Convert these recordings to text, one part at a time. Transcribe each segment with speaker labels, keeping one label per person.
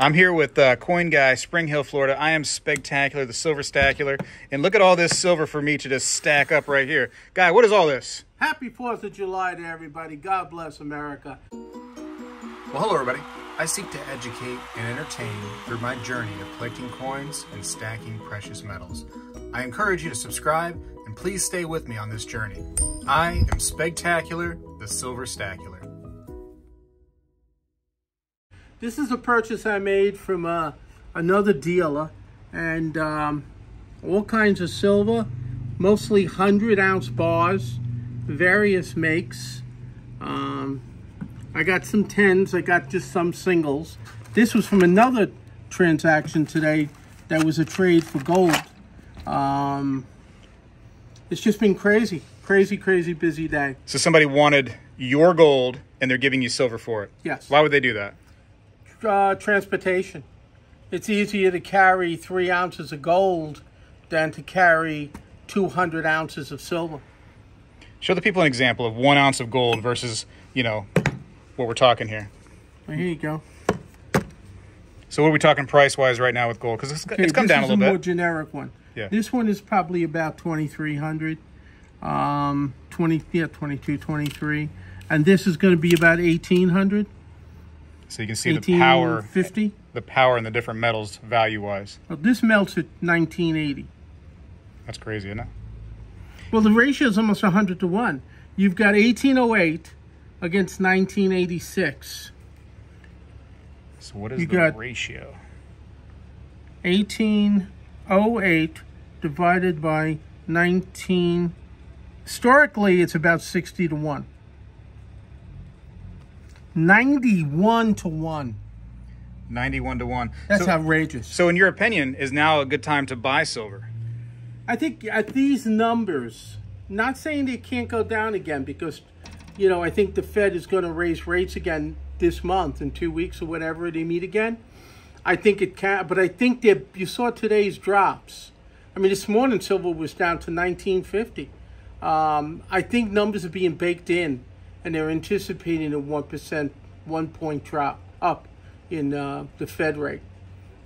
Speaker 1: I'm here with Coin Guy, Spring Hill, Florida. I am Spegtacular, the Silver Stacular. And look at all this silver for me to just stack up right here. Guy, what is all this?
Speaker 2: Happy 4th of July to everybody. God bless America.
Speaker 1: Well, hello, everybody. I seek to educate and entertain through my journey of collecting coins and stacking precious metals. I encourage you to subscribe and please stay with me on this journey. I am Spegtacular, the Silver Stacular.
Speaker 2: This is a purchase I made from another dealer, and all kinds of silver, mostly 100-ounce bars, various makes. I got some 10s, I got just some singles. This was from another transaction today that was a trade for gold. It's just been crazy busy day.
Speaker 1: So somebody wanted your gold and they're giving you silver for it?
Speaker 2: Yes.
Speaker 1: Why would they do that?
Speaker 2: Transportation. It's easier to carry 3 ounces of gold than to carry 200 ounces of silver.
Speaker 1: Show the people an example of 1 ounce of gold versus, you know, what we're talking here.
Speaker 2: Well, here you go.
Speaker 1: So what are we talking price-wise right now with gold? Because it's come down a little bit.
Speaker 2: This is a more generic one.
Speaker 1: Yeah.
Speaker 2: This one is probably about 2,300, 22, 23, and this is going to be about 1,800.
Speaker 1: So you can see the power,
Speaker 2: 50.
Speaker 1: The power in the different metals value-wise.
Speaker 2: Well, this melts at 1980.
Speaker 1: That's crazy, isn't it?
Speaker 2: Well, the ratio is almost 100 to 1. You've got 1808 against 1986.
Speaker 1: So what is the ratio?
Speaker 2: 1808 divided by 19. Historically, it's about 60 to 1. 91 to 1.
Speaker 1: 91 to 1.
Speaker 2: That's outrageous.
Speaker 1: So in your opinion, is now a good time to buy silver?
Speaker 2: I think at these numbers, not saying they can't go down again, because, you know, I think the Fed is going to raise rates again this month, in 2 weeks or whatever they meet again. I think it can, but I think that you saw today's drops. I mean, this morning silver was down to 1950. I think numbers are being baked in, and they're anticipating a 1%, 1 point drop up in the Fed rate.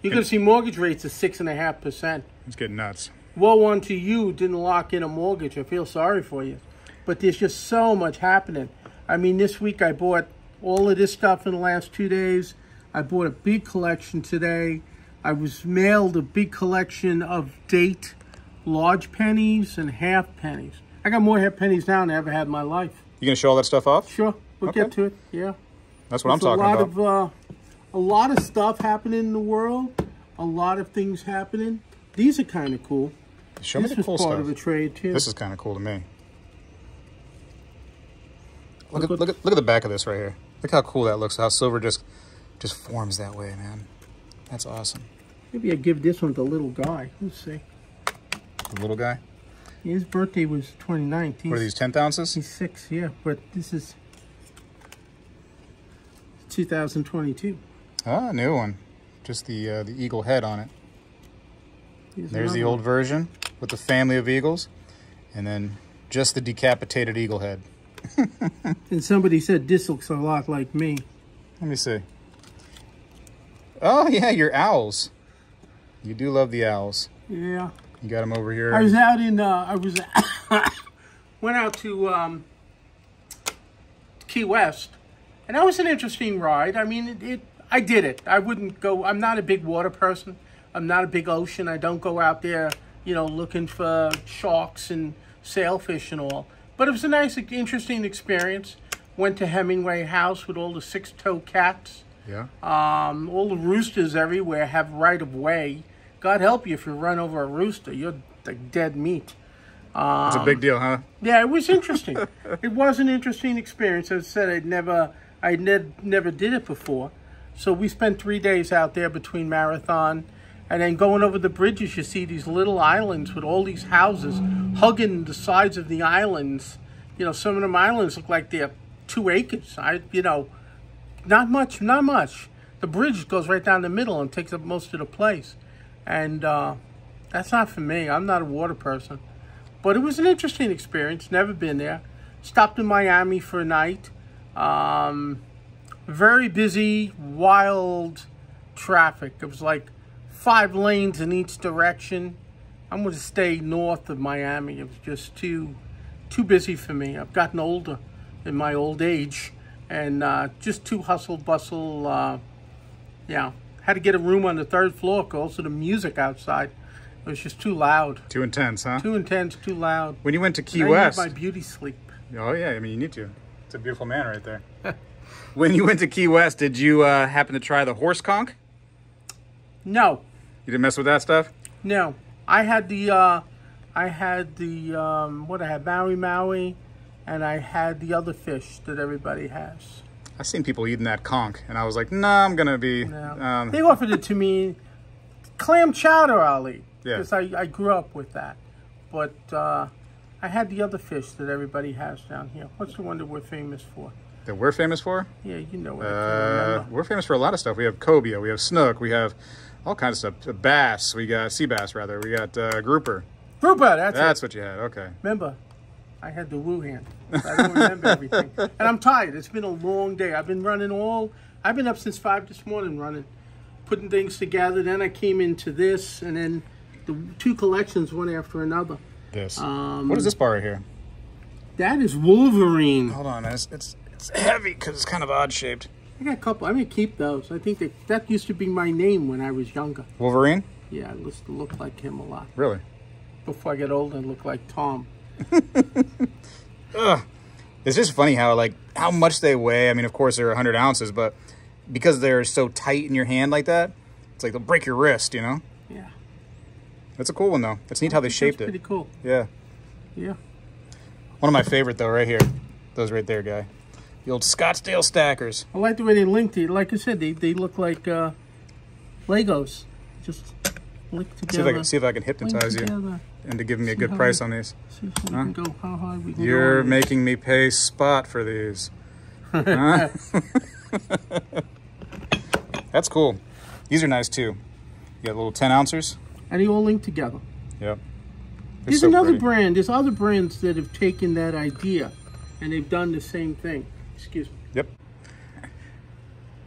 Speaker 2: You're going to see mortgage rates of 6.5%.
Speaker 1: It's getting nuts.
Speaker 2: Woe unto you didn't lock in a mortgage. I feel sorry for you. But there's just so much happening. I mean, this week I bought all of this stuff in the last 2 days. I bought a big collection today. I was mailed a big collection of date large pennies and half pennies. I got more half pennies now than I ever had in my life.
Speaker 1: You gonna show all that stuff off?
Speaker 2: Sure, we'll get to it. Yeah,
Speaker 1: that's what I'm talking about.
Speaker 2: A lot of stuff happening in the world. A lot of things happening. These are kind of cool.
Speaker 1: Show me the cool stuff.
Speaker 2: This was part of a trade too.
Speaker 1: This is kind of cool to me. Look at the back of this right here. Look how cool that looks. How silver just forms that way, man. That's awesome.
Speaker 2: Maybe I give this one to the little guy. Let's see.
Speaker 1: The little guy?
Speaker 2: His birthday was 29th.
Speaker 1: What are these, 10th ounces?
Speaker 2: He's 6, yeah. But this is 2022.
Speaker 1: Ah, new one. Just the eagle head on it. There's the old version with the family of eagles. And then just the decapitated eagle head.
Speaker 2: And somebody said this looks a lot like me.
Speaker 1: Let me see. Oh, yeah, your owls. You do love the owls.
Speaker 2: Yeah.
Speaker 1: You got them over here.
Speaker 2: I was out in, went out to Key West. And that was an interesting ride. I mean, I did it. I wouldn't go, I'm not a big water person. I'm not a big ocean. I don't go out there, you know, looking for sharks and sailfish and all. But it was a nice, interesting experience. Went to Hemingway House with all the 6-toed cats.
Speaker 1: Yeah.
Speaker 2: All the roosters everywhere have right of way. God help you if you run over a rooster. You're like dead meat.
Speaker 1: It's a big deal, huh?
Speaker 2: Yeah, it was interesting. It was an interesting experience. As I said, I never did it before. So we spent 3 days out there between Marathon and then going over the bridges. You see these little islands with all these houses hugging the sides of the islands. You know, some of them islands look like they're 2 acres. You know, not much. The bridge goes right down the middle and takes up most of the place. And that's not for me. I'm not a water person. But it was an interesting experience. Never been there. Stopped in Miami for a night. Very busy, wild traffic. It was like 5 lanes in each direction. I'm going to stay north of Miami. It was just too busy for me. I've gotten older in my old age, and just too hustle bustle. Yeah, had to get a room on the 3rd floor because of the music outside. It was just too loud.
Speaker 1: Too intense, huh?
Speaker 2: Too intense, too loud.
Speaker 1: When you went to Key
Speaker 2: I
Speaker 1: West,
Speaker 2: need my beauty sleep.
Speaker 1: Oh yeah, I mean you need to. It's a beautiful man right there. When you went to Key West, did you happen to try the horse conch?
Speaker 2: No.
Speaker 1: You didn't mess with that stuff?
Speaker 2: No. I had the Maui Maui, and I had the other fish that everybody has.
Speaker 1: I've seen people eating that conch, and I was like, nah, I'm gonna be.
Speaker 2: No. They offered it to me. Clam chowder I'll eat,
Speaker 1: Yeah.
Speaker 2: because I grew up with that. But I had the other fish that everybody has down here. What's the one that we're famous for?
Speaker 1: That we're famous for?
Speaker 2: Yeah, you know what I can't remember.
Speaker 1: We're famous for a lot of stuff. We have cobia, we have snook, we have all kinds of stuff. Bass, we got sea bass rather. We got grouper.
Speaker 2: Grouper,
Speaker 1: That's what you had. Okay.
Speaker 2: Remember, I had the woo hand. I don't remember everything. And I'm tired. It's been a long day. I've been up since 5 this morning running, putting things together. Then I came into this, and then the 2 collections, one after another.
Speaker 1: This. What is this bar right here?
Speaker 2: That is Wolverine.
Speaker 1: Hold on, it's heavy because it's kind of odd shaped.
Speaker 2: I got a couple. I'm going to keep those. I think that used to be my name when I was younger.
Speaker 1: Wolverine?
Speaker 2: Yeah, I used to look like him a lot.
Speaker 1: Really?
Speaker 2: Before I get older, I look like Tom.
Speaker 1: Ugh. It's just funny how much they weigh. I mean, of course, they're 100 ounces, but because they're so tight in your hand like that, it's like they'll break your wrist, you know?
Speaker 2: Yeah.
Speaker 1: That's a cool one, though. It's neat how they shaped it.
Speaker 2: Pretty cool.
Speaker 1: Yeah.
Speaker 2: Yeah.
Speaker 1: One of my favorite, though, right here. Those right there, guy. The old Scottsdale Stackers.
Speaker 2: I like the way they linked it. Like I said, they look like Legos. Just linked together.
Speaker 1: See if I can hypnotize you into giving me a good price on these.
Speaker 2: See if we can go how high we can
Speaker 1: You're
Speaker 2: go
Speaker 1: making me pay spot for these. Huh? That's cool. These are nice, too. You got little 10 ounces.
Speaker 2: And they all link together.
Speaker 1: Yep.
Speaker 2: There's another brand. There's other brands that have taken that idea, and they've done the same thing. Excuse me.
Speaker 1: Yep.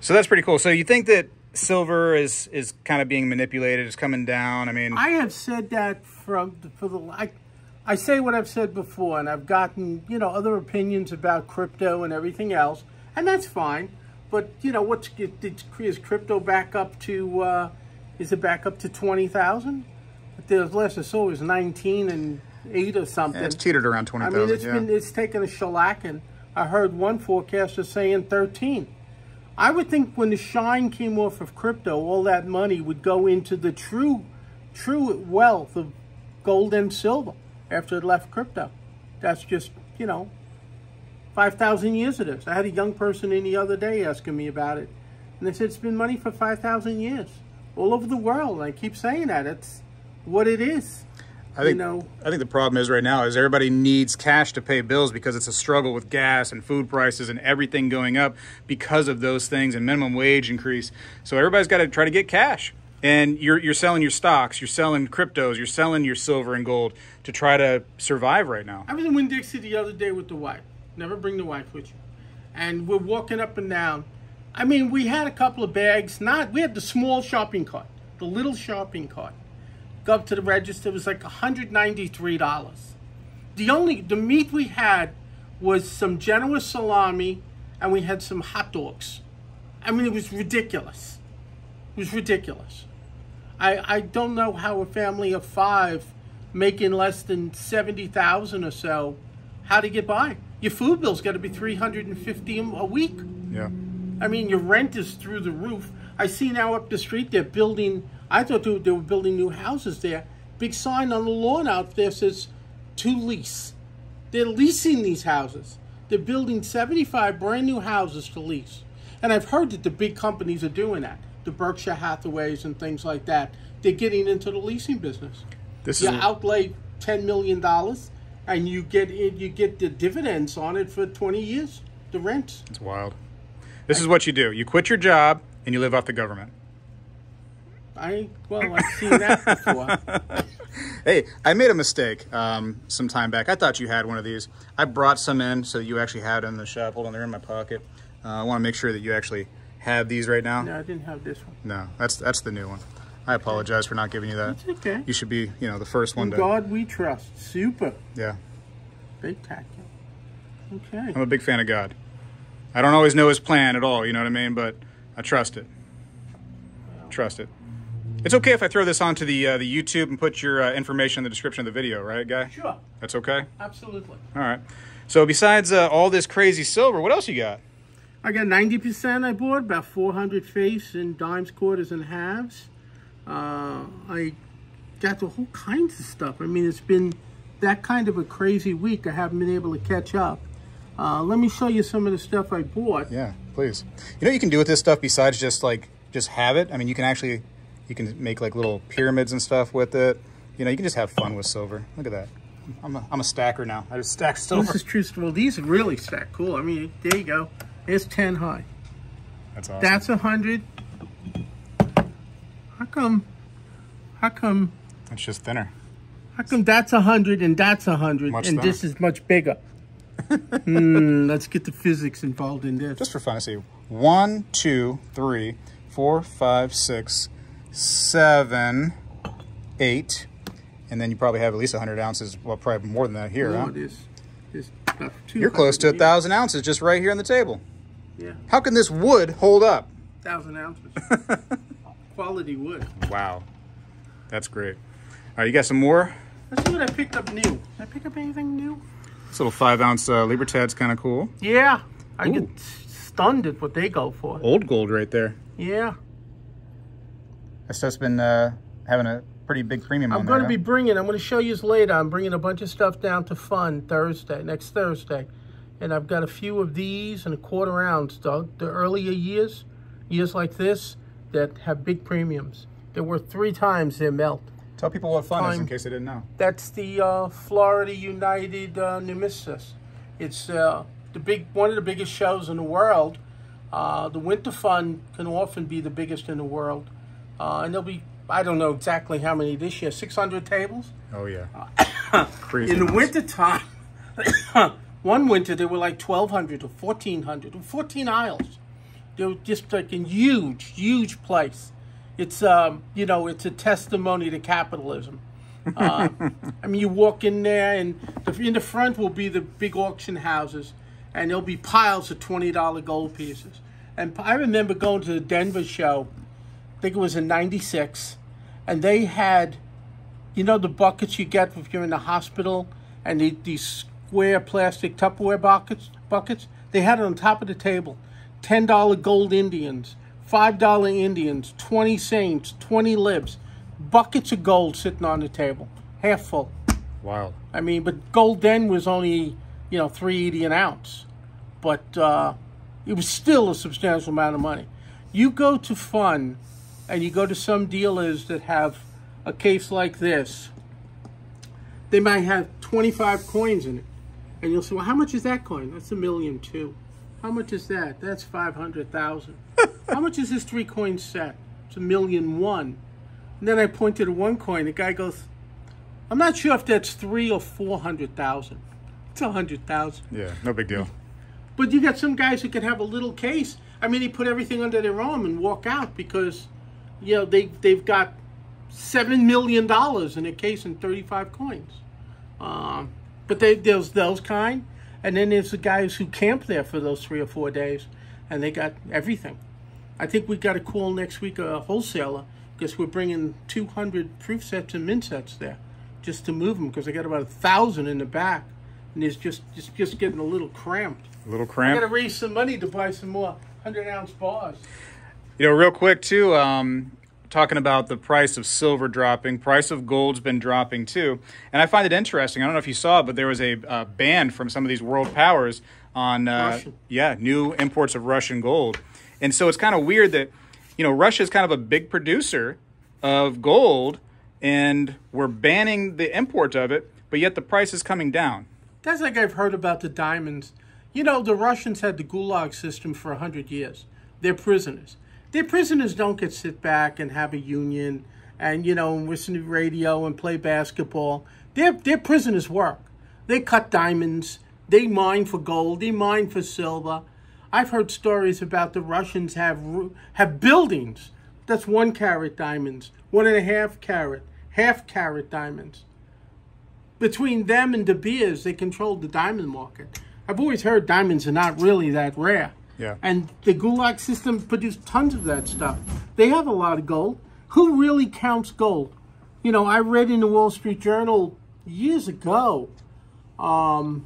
Speaker 1: So that's pretty cool. So you think that silver is kind of being manipulated, is coming down? I mean,
Speaker 2: I have said that I say what I've said before, and I've gotten, other opinions about crypto and everything else, and that's fine. But, is crypto back up to, is it back up to 20,000? The last I saw was 19 and 8 or something.
Speaker 1: Yeah, it's cheated around 20,000.
Speaker 2: I mean, it's taken a shellacking. I heard one forecaster saying 13. I would think when the shine came off of crypto, all that money would go into the true wealth of gold and silver after it left crypto. That's just, 5,000 years of this. I had a young person in the other day asking me about it. And they said it's been money for 5,000 years. All over the world. And I keep saying that. It's what it is.
Speaker 1: I think the problem is right now is everybody needs cash to pay bills because it's a struggle with gas and food prices and everything going up because of those things and minimum wage increase. So everybody's got to try to get cash. And you're selling your stocks, you're selling cryptos, you're selling your silver and gold to try to survive right now.
Speaker 2: I was in Winn-Dixie the other day with the wife. Never bring the wife with you. And we're walking up and down. I mean, we had a couple of bags. We had the small shopping cart, the little shopping cart. Go up to the register, it was like $193. The meat we had was some Genoa salami, and we had some hot dogs. I mean, it was ridiculous. It was ridiculous. I don't know how a family of 5 making less than $70,000 or so, how to get by. Your food bill's got to be $350 a week.
Speaker 1: Yeah.
Speaker 2: I mean, your rent is through the roof. I see now up the street they're building. I thought they were building new houses there. Big sign on the lawn out there says to lease. They're leasing these houses. They're building 75 brand new houses to lease. And I've heard that the big companies are doing that. The Berkshire Hathaways and things like that. They're getting into the leasing business. You outlay $10 million and you get the dividends on it for 20 years, the rent.
Speaker 1: It's wild. This is what you do. You quit your job and you live off the government.
Speaker 2: I've seen that before.
Speaker 1: Hey, I made a mistake some time back. I thought you had one of these. I brought some in so you actually had it in the shop. Hold on, they're in my pocket. I want to make sure that you actually have these right now?
Speaker 2: No, I didn't have this one.
Speaker 1: No, that's the new one. I apologize for not giving you that.
Speaker 2: It's okay.
Speaker 1: You should be, the first one
Speaker 2: In
Speaker 1: to...
Speaker 2: God we trust. Super.
Speaker 1: Yeah.
Speaker 2: Spectacular. Okay.
Speaker 1: I'm a big fan of God. I don't always know his plan at all, you know what I mean? But I trust it. Trust it. It's okay if I throw this onto the YouTube and put your information in the description of the video, right, Guy?
Speaker 2: Sure.
Speaker 1: That's okay?
Speaker 2: Absolutely.
Speaker 1: All right. So besides all this crazy silver, what else you got?
Speaker 2: I got 90% I bought, about 400 face in dimes, quarters, and halves. I got the whole kinds of stuff. I mean, it's been that kind of a crazy week. I haven't been able to catch up. Let me show you some of the stuff I bought.
Speaker 1: Yeah, please. You know what you can do with this stuff besides just have it? I mean, you can make like little pyramids and stuff with it. You can just have fun with silver. Look at that. I'm a stacker now. I just stack silver.
Speaker 2: This is true. Well, these are really stacked cool. I mean, there you go. It's 10 high.
Speaker 1: That's awesome.
Speaker 2: That's 100. How come?
Speaker 1: It's just thinner.
Speaker 2: How come that's 100 and that's 100 and
Speaker 1: thinner.
Speaker 2: This is much bigger? Let's get the physics involved in this.
Speaker 1: Just for fun, I see 1, 2, 3, 4, 5, 6, 7, 8, and then you probably have at least 100 ounces. Well, probably more than that here, huh?
Speaker 2: There's about 200.
Speaker 1: You're close to 1,000 ounces just right here on the table.
Speaker 2: Yeah.
Speaker 1: How can this wood hold up?
Speaker 2: 1,000 ounces. Quality wood.
Speaker 1: Wow. That's great. All right, you got some more?
Speaker 2: Let's see what I picked up new. Did I pick up anything new?
Speaker 1: This little 5-ounce Libertad's kind of cool.
Speaker 2: Yeah. I get stunned at what they go for.
Speaker 1: Old gold right there.
Speaker 2: Yeah.
Speaker 1: That stuff's been having a pretty big premium on there.
Speaker 2: I'm going to show you this later. I'm bringing a bunch of stuff down to Fun next Thursday. And I've got a few of these and a quarter ounce, the earlier years like this, that have big premiums. They're worth 3 times their melt.
Speaker 1: Tell people what Fun is in case they didn't know.
Speaker 2: That's the Florida United Numistus. It's one of the biggest shows in the world. The Winter Fun can often be the biggest in the world. And there'll be, I don't know exactly how many this year, 600 tables?
Speaker 1: Oh, yeah. Crazy.
Speaker 2: In the wintertime, one winter there were like 1,200 or 1,400, or 14 aisles. They were just like in huge place. It's, it's a testimony to capitalism. I mean, you walk in there, and in the front will be the big auction houses, and there'll be piles of $20 gold pieces. And I remember going to the Denver show, I think it was in '96, and they had, the buckets you get if you're in the hospital, and these square plastic Tupperware buckets, they had it on top of the table. $10 gold Indians, $5 Indians, 20 Saints, 20 Libs, buckets of gold sitting on the table, half full.
Speaker 1: Wow.
Speaker 2: I mean, but gold then was only, $3.80 an ounce. But it was still a substantial amount of money. You go to Fun, and you go to some dealers that have a case like this. They might have 25 coins in it. And you'll say, well, how much is that coin? That's $1.2 million. How much is that? That's 500,000. How much is this 3-coin set? It's $1.1 million. And then I pointed to one coin. The guy goes, I'm not sure if that's 300,000 or 400,000. It's 100,000.
Speaker 1: Yeah, no big deal.
Speaker 2: But you got some guys who could have a little case. I mean, they put everything under their arm and walk out because, they've got $7 million in a case and 35 coins. But there's those kind. And then there's the guys who camp there for those 3 or 4 days, and they got everything. I think we got a call next week, a wholesaler, because we're bringing 200 proof sets and mint sets there just to move them, because I got about 1,000 in the back, and it's just getting a little cramped.
Speaker 1: A little cramped?
Speaker 2: I got to raise some money to buy some more 100-ounce bars.
Speaker 1: Real quick, too, talking about the price of silver dropping, price of gold's been dropping too. And I find it interesting. I don't know if you saw it, but there was a ban from some of these world powers on new imports of Russian gold. And so it's kind of weird that, Russia is kind of a big producer of gold, and we're banning the import of it, but yet the price is coming down.
Speaker 2: That's like I've heard about the diamonds. The Russians had the Gulag system for 100 years. They're prisoners. Their prisoners don't get to sit back and have a union and, listen to radio and play basketball. Their prisoners work. They cut diamonds. They mine for gold. They mine for silver. I've heard stories about the Russians have buildings that's 1 carat diamonds, 1.5 carat, half carat diamonds. Between them and De Beers, they controlled the diamond market. I've always heard diamonds are not really that rare.
Speaker 1: Yeah.
Speaker 2: And the Gulag system produced tons of that stuff. They have a lot of gold. Who really counts gold? You know, I read in the Wall Street Journal years ago, and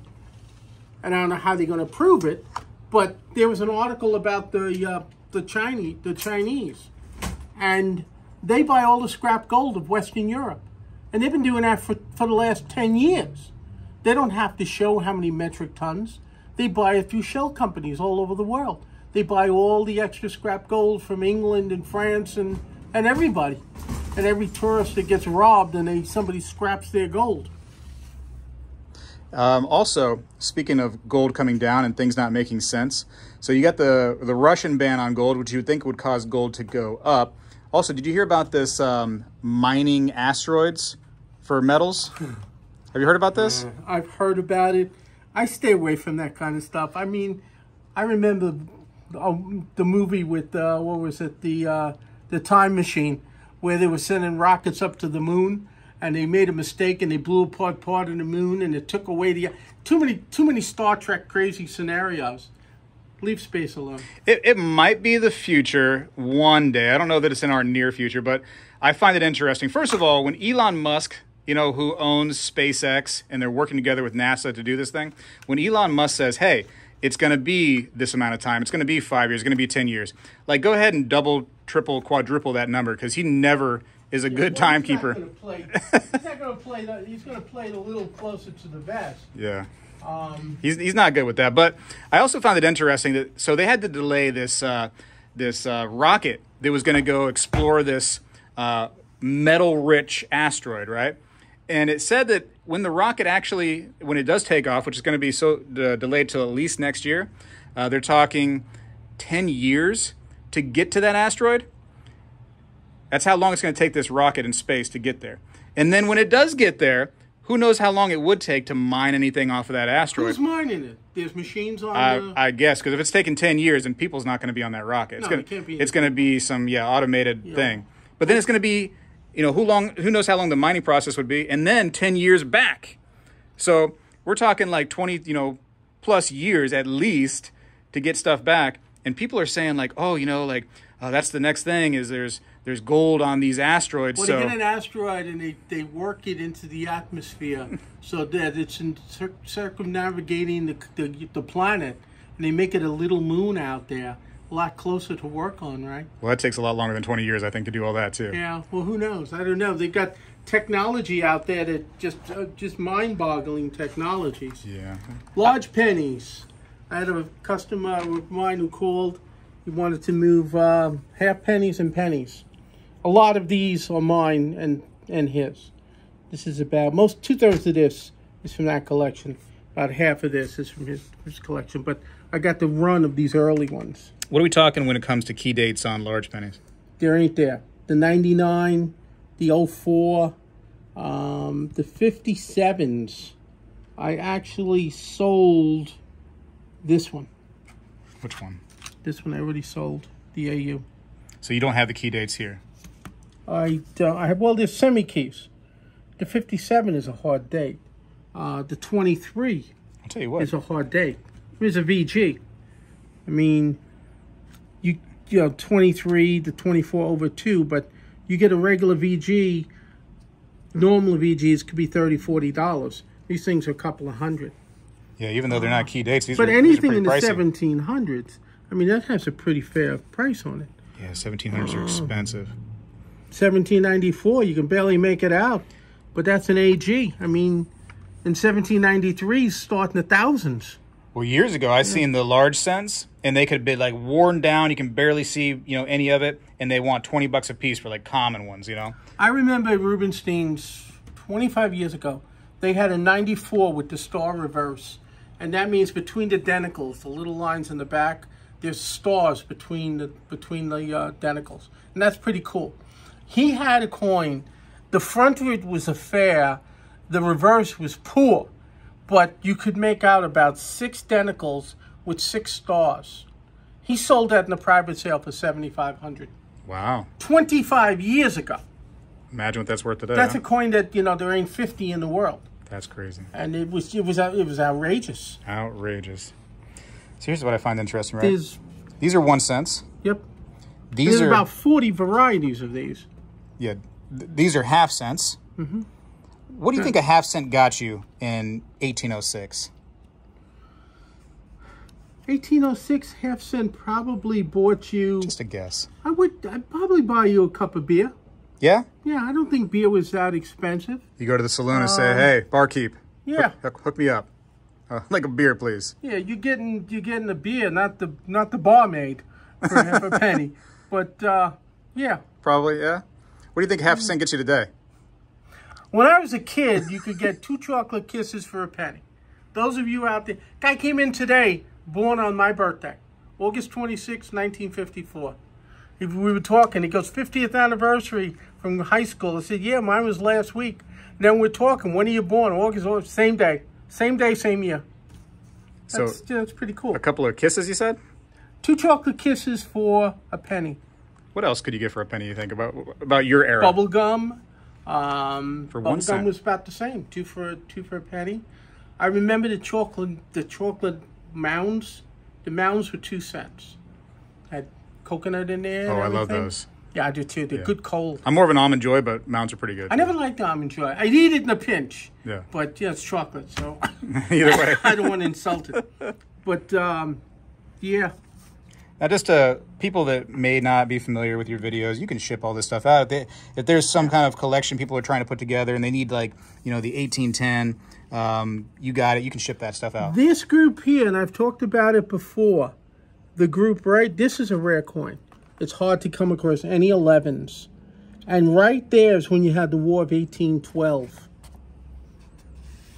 Speaker 2: I don't know how they're going to prove it, but there was an article about the Chinese, and they buy all the scrap gold of Western Europe, and they've been doing that for the last 10 years. They don't have to show how many metric tons. They buy it through shell companies all over the world. They buy all the extra scrap gold from England and France and everybody. And every tourist that gets robbed and somebody scraps their gold.
Speaker 1: Also, speaking of gold coming down and things not making sense, so you got the Russian ban on gold, which you would think would cause gold to go up. Also, did you hear about this mining asteroids for metals? Have you heard about this?
Speaker 2: I've heard about it. I stay away from that kind of stuff. I mean, I remember the movie with, what was it, the Time Machine, where they were sending rockets up to the moon, and they made a mistake and they blew apart part of the moon, and it took away the... Too many Star Trek crazy scenarios. Leave space alone.
Speaker 1: It might be the future one day. I don't know that it's in our near future, but I find it interesting. First of all, when Elon Musk, you know, who owns SpaceX, and they're working together with NASA to do this thing, when Elon Musk says, hey, it's going to be this amount of time, it's going to be 5 years, it's going to be 10 years, like, go ahead and double, triple, quadruple that number, because he never is a good timekeeper.
Speaker 2: He's not going to play that. He's going to play it a little closer to the vest.
Speaker 1: Yeah. He's not good with that. But I also found it interesting that, so they had to delay this rocket that was going to go explore this metal-rich asteroid, right? And it said that when the rocket actually, when it does take off, which is going to be delayed till at least next year, they're talking 10 years to get to that asteroid. That's how long it's going to take this rocket in space to get there. And then when it does get there, who knows how long it would take to mine anything off of that asteroid.
Speaker 2: Who's mining it? There's machines on
Speaker 1: I guess, because if it's taking 10 years, then people's not going to be on that rocket.
Speaker 2: It can't be.
Speaker 1: It's going to be some, automated thing. But then it's going to be, who knows how long the mining process would be, and then 10 years back. So we're talking like 20, plus years at least to get stuff back. And people are saying like, that's the next thing is there's gold on these asteroids.
Speaker 2: Well,
Speaker 1: so
Speaker 2: they get an asteroid and they work it into the atmosphere so that it's circumnavigating the planet, and they make it a little moon out there, a lot closer to work on, right?
Speaker 1: Well, that takes a lot longer than 20 years, I think, to do all that too.
Speaker 2: Yeah. Well, who knows? I don't know. They've got technology out there that just mind-boggling technologies.
Speaker 1: Yeah.
Speaker 2: Large pennies. I had a customer of mine who called. He wanted to move half pennies and pennies. A lot of these are mine and his. This is about, 2/3 of this is from that collection. About half of this is from his collection. But I got the run of these early ones.
Speaker 1: What are we talking when it comes to key dates on large pennies?
Speaker 2: There ain't there. The 99, the 04, the 57s. I actually sold this one.
Speaker 1: Which one?
Speaker 2: This one I already sold, the AU.
Speaker 1: So you don't have the key dates here?
Speaker 2: I have, well, there's semi-keys. The 57 is a hard date. The 23
Speaker 1: I'll tell you what.
Speaker 2: is a hard date. Here's a VG. I mean, you 23, the 24 over 2, but you get a regular VG, normal VGs could be $30, $40. These things are a couple of $100.
Speaker 1: Yeah, even though they're not key dates, these
Speaker 2: but
Speaker 1: are
Speaker 2: anything in the
Speaker 1: pricey.
Speaker 2: 1700s, I mean, that has a pretty fair price on it.
Speaker 1: Yeah, 1700s are expensive.
Speaker 2: 1794, you can barely make it out, but that's an AG. I mean, in 1793, starting at thousands.
Speaker 1: Well, years ago, I seen the large cents, and they could be like worn down. You can barely see, any of it, and they want $20 a piece for like common ones,
Speaker 2: I remember Rubenstein's 25 years ago. They had a 94 with the star reverse, and that means between the denticles, the little lines in the back, there's stars between the denticles, and that's pretty cool. He had a coin. The front of it was a fair. The reverse was poor, but you could make out about 6 denticles with 6 stars He sold that in a private sale for $7,500.
Speaker 1: Wow.
Speaker 2: 25 years ago.
Speaker 1: Imagine what that's worth today.
Speaker 2: That's a coin that, you know, there ain't 50 in the world.
Speaker 1: That's crazy.
Speaker 2: And it was outrageous.
Speaker 1: Outrageous. So here's what I find interesting, right? These are 1 cents.
Speaker 2: Yep.
Speaker 1: There's
Speaker 2: about 40 varieties of these.
Speaker 1: Yeah. These are half cents.
Speaker 2: Mm-hmm.
Speaker 1: What do you think a half cent got you in 1806?
Speaker 2: 1806, half cent probably bought you...
Speaker 1: Just a guess.
Speaker 2: I'd probably buy you a cup of beer.
Speaker 1: Yeah?
Speaker 2: Yeah, I don't think beer was that expensive.
Speaker 1: You go to the saloon and say, hey, barkeep,
Speaker 2: yeah,
Speaker 1: hook me up. Like a beer, please.
Speaker 2: Yeah, you're getting a beer, not the barmaid for half a penny. But, yeah.
Speaker 1: Probably, yeah. What do you think half a cent gets you today?
Speaker 2: When I was a kid, you could get 2 chocolate kisses for a penny. Those of you out there, guy came in today, born on my birthday, August 26, 1954. We were talking, he goes, 50th anniversary from high school. I said, yeah, mine was last week. And then we're talking, when are you born? August, same day, same year. That's pretty cool.
Speaker 1: A couple of kisses, you said?
Speaker 2: 2 chocolate kisses for a penny.
Speaker 1: What else could you get for a penny, you think, about your era?
Speaker 2: Bubble gum.
Speaker 1: For 1 cent.
Speaker 2: Bubble gum was about the same, two for a penny. I remember the chocolate mounds. The mounds were 2 cents. Had coconut in there.
Speaker 1: Oh,
Speaker 2: and
Speaker 1: I love
Speaker 2: everything.
Speaker 1: those.
Speaker 2: Yeah, I do too. They're good cold.
Speaker 1: I'm more of an Almond Joy, but mounds are pretty good.
Speaker 2: I never liked Almond Joy. I'd eat it in a pinch.
Speaker 1: Yeah.
Speaker 2: But yeah, it's chocolate, so
Speaker 1: either way.
Speaker 2: I don't want to insult it. But yeah.
Speaker 1: Now, just people that may not be familiar with your videos, you can ship all this stuff out. If there's some kind of collection people are trying to put together and they need, like, you know, the 1810, you got it. You can ship that stuff out.
Speaker 2: This group here, and I've talked about it before, the group, right? This is a rare coin. It's hard to come across any 11s. And right there is when you had the War of 1812.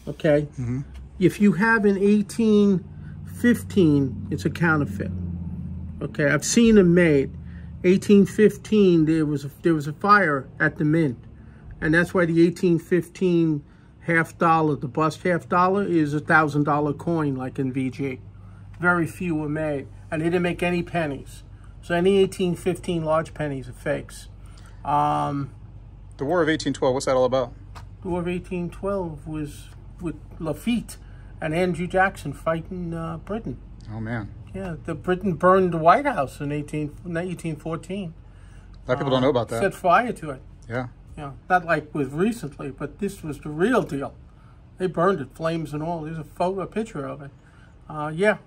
Speaker 2: Okay?
Speaker 1: Mm-hmm.
Speaker 2: If you have an 1815, it's a counterfeit. Okay, I've seen them made. 1815, there was a fire at the mint. And that's why the 1815 half dollar, the bust half dollar, is a $1,000 coin like in VG. Very few were made. And they didn't make any pennies. So any 1815 large pennies are fakes.
Speaker 1: The War of 1812, what's that all about?
Speaker 2: The War of 1812 was with Lafitte and Andrew Jackson fighting Britain.
Speaker 1: Oh, man.
Speaker 2: Yeah, Britain burned the White House in 1814.
Speaker 1: A lot of people don't know about that.
Speaker 2: Set fire to it.
Speaker 1: Yeah.
Speaker 2: Yeah, not like with recently, but this was the real deal. They burned it, flames and all. There's a picture of it. Yeah.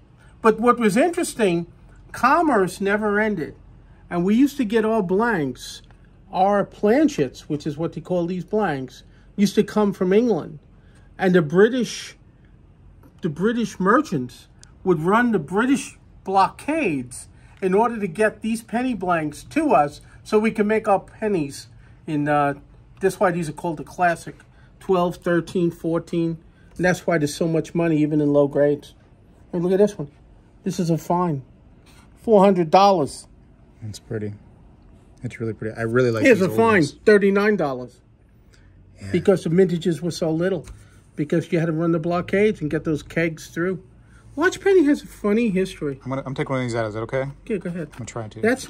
Speaker 2: But what was interesting, commerce never ended. And we used to get our blanks, our planchets, which is what they call these blanks, used to come from England. And the British merchants would run the British blockades in order to get these penny blanks to us so we can make our pennies. That's why these are called the classic 12, 13, 14. And that's why there's so much money even in low grades. And look at this one. This is a fine. $400.
Speaker 1: That's pretty. It's really pretty. I really like
Speaker 2: Here's
Speaker 1: these
Speaker 2: a fine,
Speaker 1: ones.
Speaker 2: $39.
Speaker 1: Yeah.
Speaker 2: Because the mintages were so little. Because you had to run the blockades and get those kegs through. Watch Penny has a funny history.
Speaker 1: I'm taking one of these out. Is that okay?
Speaker 2: Yeah, go ahead.
Speaker 1: I'm gonna try to.
Speaker 2: That's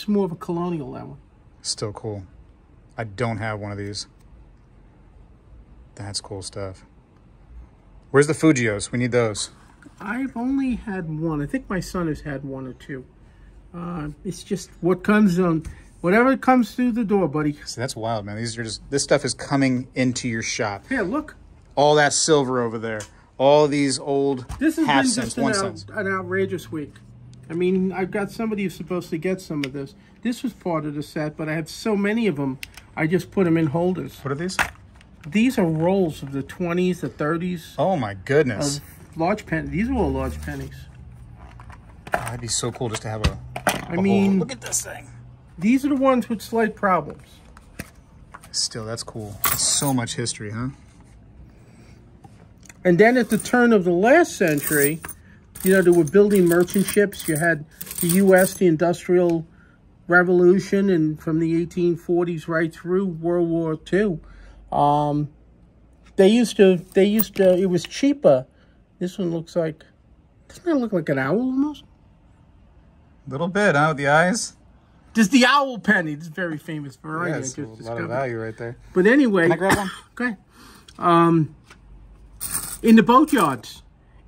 Speaker 2: more of a colonial, that one.
Speaker 1: Still cool. I don't have one of these. That's cool stuff. Where's the Fujios? We need those.
Speaker 2: I've only had one. I think my son has had one or two. It's just what comes on, whatever comes through the door, buddy.
Speaker 1: See, that's wild, man. This stuff is coming into your shop.
Speaker 2: Here, look.
Speaker 1: All that silver over there. All these old
Speaker 2: This has
Speaker 1: half
Speaker 2: been
Speaker 1: cents,
Speaker 2: just
Speaker 1: 1 cent.
Speaker 2: an outrageous week. I mean, I've got somebody who's supposed to get some of this. This was part of the set, but I have so many of them, I just put them in holders.
Speaker 1: What are these?
Speaker 2: These are rolls of the 20s, the 30s.
Speaker 1: Oh my goodness.
Speaker 2: Large pennies. These are all large pennies.
Speaker 1: Oh, that'd be so cool just to have a
Speaker 2: mean,
Speaker 1: whole, look at this thing.
Speaker 2: These are the ones with slight problems.
Speaker 1: Still, that's cool. That's so much history, huh?
Speaker 2: And then at the turn of the last century, you know, they were building merchant ships. You had the U.S., the Industrial Revolution, and from the 1840s right through World War II. It was cheaper. This one looks like, doesn't that look like an owl almost?
Speaker 1: Little bit, huh, with the eyes?
Speaker 2: This is the owl penny. This is very famous variety.
Speaker 1: Yeah, it's a lot of value right there.
Speaker 2: But anyway.
Speaker 1: Can I grab one?
Speaker 2: Okay. In the boatyards,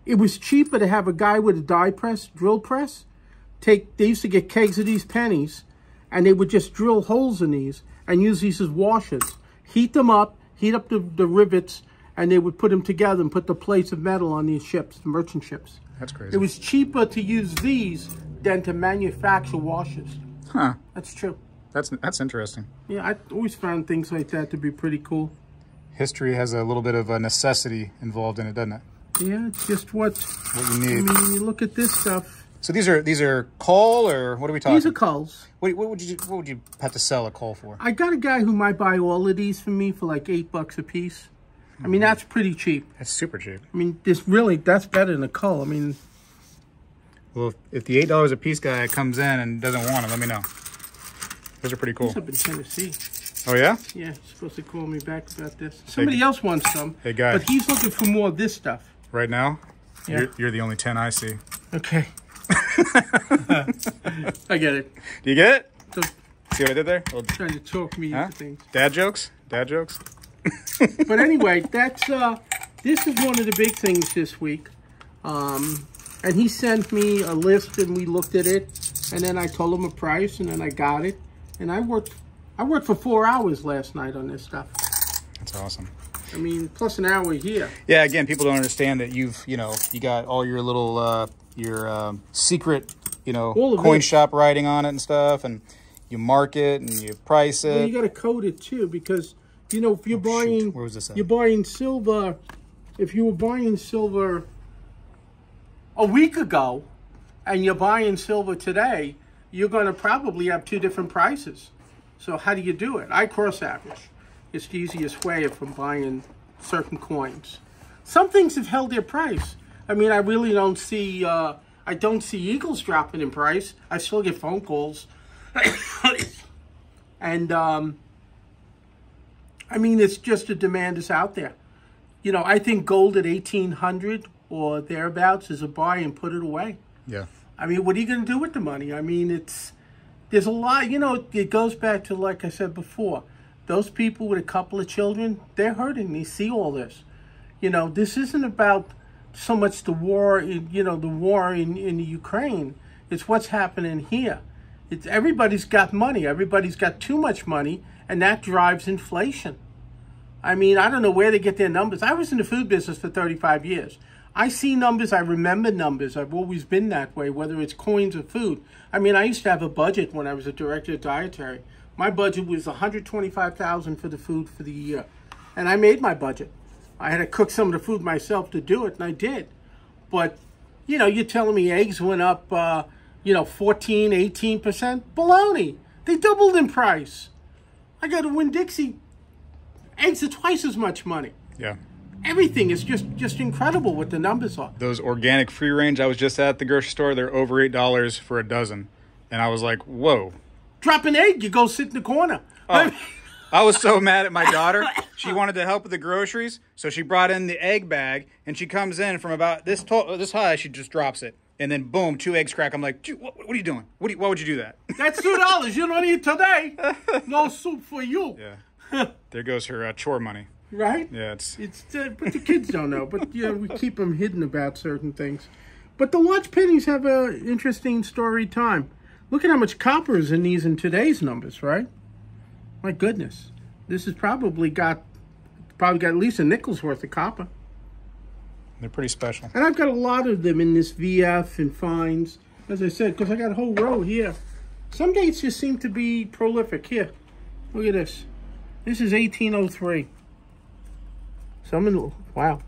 Speaker 2: it was cheaper to have a guy with a die press, drill press. They used to get kegs of these pennies, and they would just drill holes in these and use these as washers. Heat them up, heat up the rivets, and they would put them together and put the plates of metal on these ships, the merchant ships.
Speaker 1: That's crazy.
Speaker 2: It was cheaper to use these than to manufacture washers.
Speaker 1: Huh.
Speaker 2: That's true.
Speaker 1: That's interesting.
Speaker 2: Yeah, I always found things like that to be pretty cool.
Speaker 1: History has a little bit of a necessity involved in it, doesn't it?
Speaker 2: Yeah, it's just what
Speaker 1: you need.
Speaker 2: I mean, you look at this stuff.
Speaker 1: So these are coal, or what are we talking?
Speaker 2: These are culls.
Speaker 1: What would you have to sell a coal for?
Speaker 2: I got a guy who might buy all of these for me for like $8 a piece. I mean, that's pretty cheap.
Speaker 1: That's super cheap.
Speaker 2: I mean, that's better than a cull. I mean,
Speaker 1: well, if the $8 a piece guy comes in and doesn't want them, let me know. Those are pretty cool.
Speaker 2: He's up in Tennessee.
Speaker 1: Oh, yeah?
Speaker 2: Yeah, he's supposed to call me back about this. Somebody else wants some.
Speaker 1: Hey, guy.
Speaker 2: But he's looking for more of this stuff.
Speaker 1: Right now?
Speaker 2: Yeah.
Speaker 1: You're the only 10 I see.
Speaker 2: Okay. I get it.
Speaker 1: Do you get it?
Speaker 2: So,
Speaker 1: see what I did there?
Speaker 2: trying to talk me into things.
Speaker 1: Dad jokes? Dad jokes?
Speaker 2: But anyway, that's this is one of the big things this week. And he sent me a list and we looked at it, and then I told him a price, and then I got it. And I worked for 4 hours last night on this stuff.
Speaker 1: That's awesome.
Speaker 2: I mean, plus an hour here.
Speaker 1: Yeah, again, people don't understand that you got all your little secret, coin shop writing on it and stuff, and you mark it and you price it.
Speaker 2: Well, you got to code it too, because if you're buying,
Speaker 1: where was this at?
Speaker 2: You're buying silver. If you were buying silver a week ago, and you're buying silver today, you're going to probably have two different prices. So how do you do it? I cross average. It's the easiest way from buying certain coins. Some things have held their price. I mean, I really don't see. I don't see eagles dropping in price. I still get phone calls, and I mean, it's just the demand is out there. I think gold at 1,800 or thereabouts is a buy and put it away.
Speaker 1: Yeah.
Speaker 2: I mean, what are you going to do with the money? I mean, there's a lot. It goes back to, like I said before, those people with a couple of children, they're hurting. They see all this. This isn't about so much the war in the Ukraine. It's what's happening here. Everybody's got money. Everybody's got too much money, and that drives inflation. I mean, I don't know where they get their numbers. I was in the food business for 35 years. I see numbers. I remember numbers. I've always been that way, whether it's coins or food. I mean, I used to have a budget when I was a director of dietary. My budget was $125,000 for the food for the year, and I made my budget. I had to cook some of the food myself to do it, and I did. But, you're telling me eggs went up, 14, 18%? Baloney. They doubled in price. I go to Winn-Dixie. Eggs are twice as much money.
Speaker 1: Yeah.
Speaker 2: Everything is just incredible what the numbers are.
Speaker 1: Those organic free range, I was just at the grocery store. They're over $8 for a dozen. And I was like, whoa.
Speaker 2: Drop an egg, you go sit in the corner.
Speaker 1: Oh, I was so mad at my daughter. She wanted to help with the groceries, so she brought in the egg bag, and she comes in from about this high, she just drops it. And then, boom, 2 eggs crack. I'm like, what are you doing? Why would you do that?
Speaker 2: That's $2. You don't eat today. No soup for you.
Speaker 1: Yeah. There goes her chore money.
Speaker 2: Right?
Speaker 1: Yeah,
Speaker 2: but the kids don't know. But, we keep them hidden about certain things. But the watch pennies have an interesting story time. Look at how much copper is in these in today's numbers, right? My goodness. This has probably got at least a nickel's worth of copper.
Speaker 1: They're pretty special.
Speaker 2: And I've got a lot of them in this VF and fines, as I said, because I got a whole row here. Some dates just seem to be prolific. Here, look at this. This is 1803. Wow.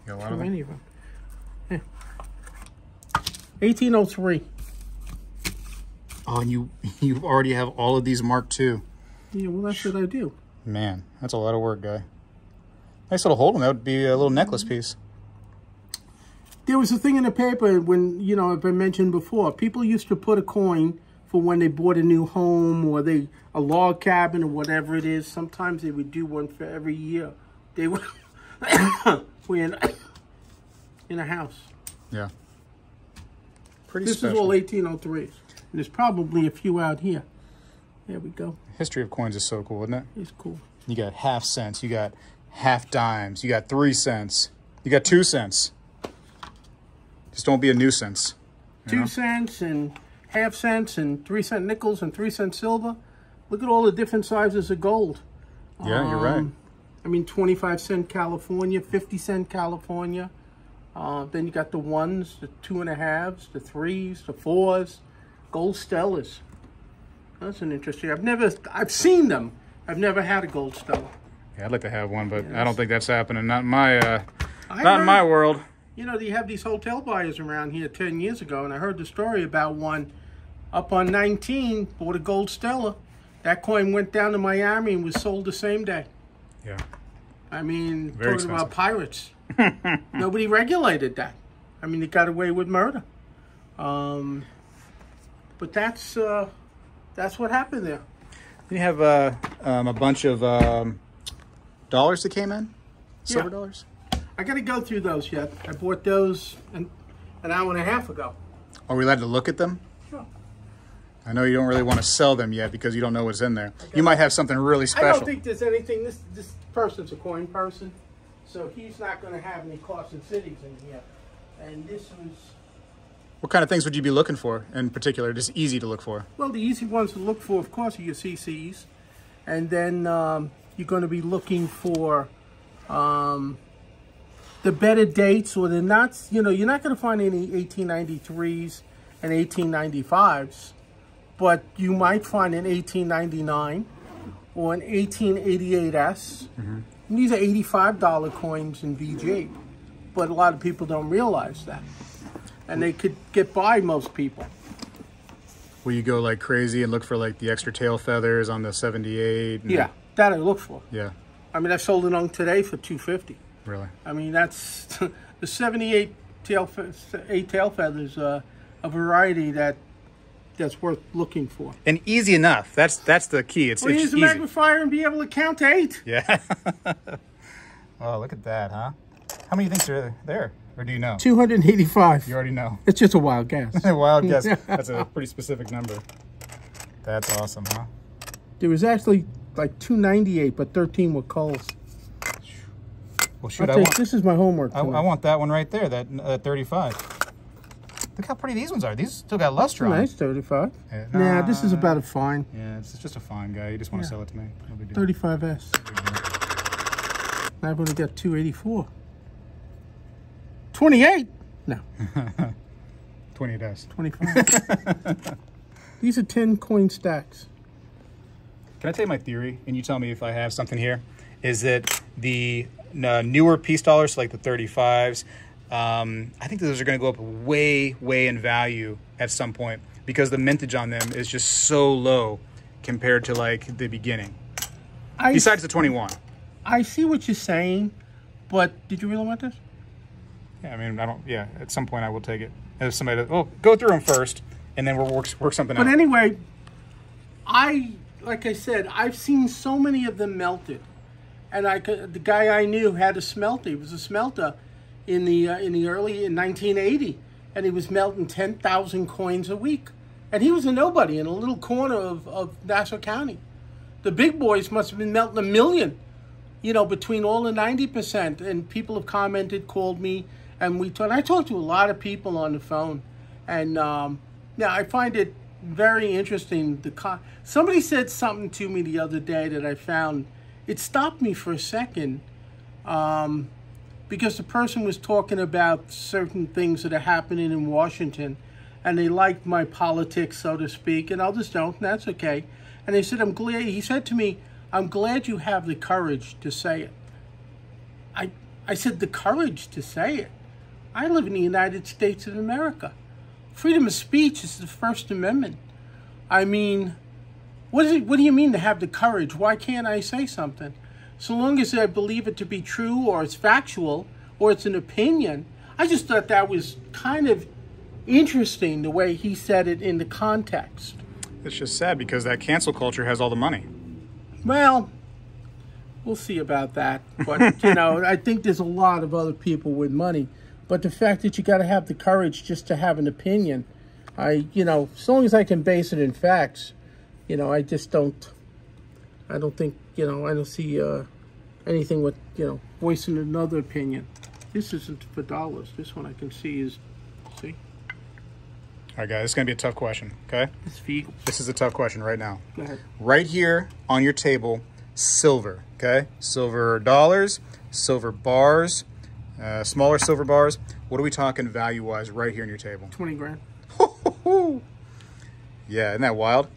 Speaker 1: You got a lot
Speaker 2: So
Speaker 1: of them?
Speaker 2: many of them. Yeah. 1803.
Speaker 1: Oh, and you already have all of these marked too.
Speaker 2: Yeah, well, that's what I do.
Speaker 1: Man, that's a lot of work, guy. Nice little hold on. That would be a little necklace piece.
Speaker 2: There was a thing in the paper when, I've been mentioned before. People used to put a coin for when they bought a new home or a log cabin or whatever it is. Sometimes they would do one for every year. They would in a house.
Speaker 1: Yeah. Pretty
Speaker 2: This
Speaker 1: special.
Speaker 2: is all 1803. And there's probably a few out here. There we go.
Speaker 1: History of coins is so cool, isn't it?
Speaker 2: It's cool.
Speaker 1: You got half cents, you got half dimes, you got 3 cents, you got 2 cents. Just don't be a nuisance.
Speaker 2: 2 cents and half cents and 3 cent nickels and 3 cent silver. Look at all the different sizes of gold.
Speaker 1: Yeah, you're right.
Speaker 2: I mean, 25 cent California, 50 cent California. Then you got the 1s, the 2.5s, the 3s, the 4s, gold stellas. That's an interesting. I've seen them. I've never had a gold stella.
Speaker 1: Yeah, I'd like to have one, but I don't think that's happening. Not in my, not in my world.
Speaker 2: You know, you have these hotel buyers around here 10 years ago, and I heard the story about one up on 19, bought a gold stella. That coin went down to Miami and was sold the same day.
Speaker 1: Yeah.
Speaker 2: I mean,
Speaker 1: Very
Speaker 2: talking
Speaker 1: expensive.
Speaker 2: about pirates. Nobody regulated that. I mean, they got away with murder. But that's what happened there.
Speaker 1: You have a bunch of dollars that came in? Silver dollars?
Speaker 2: I got to go through those yet. I bought those an hour and a half ago.
Speaker 1: Are we allowed to look at them?
Speaker 2: Sure.
Speaker 1: I know you don't really want to sell them yet because you don't know what's in there. Okay. You might have something really special.
Speaker 2: I don't think there's anything. This person's a coin person, so he's not going to have any Carson Cities in here. And this was...
Speaker 1: What kind of things would you be looking for in particular? Just easy to look for.
Speaker 2: Well, the easy ones to look for, of course, are your CCs. And then you're going to be looking for the better dates, or the not, you're not going to find any 1893s and 1895s, but you might find an 1899 or an 1888S. Mm-hmm. And these are $85 coins in VG, but a lot of people don't realize that. And they could get by most people.
Speaker 1: Will you go like crazy and look for like the extra tail feathers on the 78?
Speaker 2: Yeah, that I look for.
Speaker 1: Yeah.
Speaker 2: I mean, I sold it on today for $250.
Speaker 1: Really?
Speaker 2: I mean, that's the 78 tail feathers, a variety that's worth looking for.
Speaker 1: And easy enough. That's the key. It's
Speaker 2: use
Speaker 1: easy.
Speaker 2: a magnifier and be able to count to 8.
Speaker 1: Yeah. Oh, look at that, huh? How many things are there? Or do you know?
Speaker 2: 285.
Speaker 1: You already know.
Speaker 2: It's just a wild guess.
Speaker 1: Wild guess. That's a pretty specific number. That's awesome, huh?
Speaker 2: There was actually like 298, but 13 were culls.
Speaker 1: Well, shoot,
Speaker 2: this is my homework.
Speaker 1: I want that one right there, that 35. Look how pretty these ones are. These still got luster on them.
Speaker 2: Nice, 35.
Speaker 1: Yeah,
Speaker 2: nah, this is about a fine.
Speaker 1: Yeah, it's just a fine guy. You just want to sell it to me. No big deal.
Speaker 2: 35S. I've only got 284. 28? No.
Speaker 1: 28S.
Speaker 2: 25. These are 10 coin stacks.
Speaker 1: Can I tell you my theory, and you tell me if I have something here, is that the newer piece dollars, like the 35s, I think those are going to go up way, way in value at some point because the mintage on them is just so low compared to like the beginning. Besides the 21.
Speaker 2: I see what you're saying, but did you really want this?
Speaker 1: Yeah, I mean, at some point I will take it. If somebody, go through them first, and then we'll work something out.
Speaker 2: But anyway, like I said, I've seen so many of them melted. And the guy I knew had a smelter. He was a smelter in 1980, and he was melting 10,000 coins a week. And he was a nobody in a little corner of Nassau County. The big boys must have been melting 1 million, between all the 90%. And people have commented, called me, and I talked to a lot of people on the phone. And I find it very interesting. Somebody said something to me the other day that I found. It stopped me for a second because the person was talking about certain things that are happening in Washington, and they liked my politics, so to speak, and others don't, and that's okay. And they said, he said to me, I'm glad you have the courage to say it. I said, the courage to say it? I live in the United States of America. Freedom of speech is the First Amendment. I mean, what do you mean to have the courage? Why can't I say something? So long as I believe it to be true, or it's factual, or it's an opinion. I just thought that was kind of interesting the way he said it in the context.
Speaker 1: It's just sad because that cancel culture has all the money.
Speaker 2: Well, we'll see about that. But, I think there's a lot of other people with money. But the fact that you got to have the courage just to have an opinion, You know, as long as I can base it in facts, you know, I just don't, I don't think, you know, I don't see anything with, you know, voicing another opinion. This isn't for dollars. This one I can see is, see?
Speaker 1: All right, guys, it's going to be a tough question, okay?
Speaker 2: It's Fiegel.
Speaker 1: This is a tough question right now.
Speaker 2: Go ahead.
Speaker 1: Right here on your table, silver, okay? Silver dollars, silver bars, smaller silver bars. What are we talking value-wise right here on your table?
Speaker 2: 20 grand.
Speaker 1: Yeah, isn't that wild?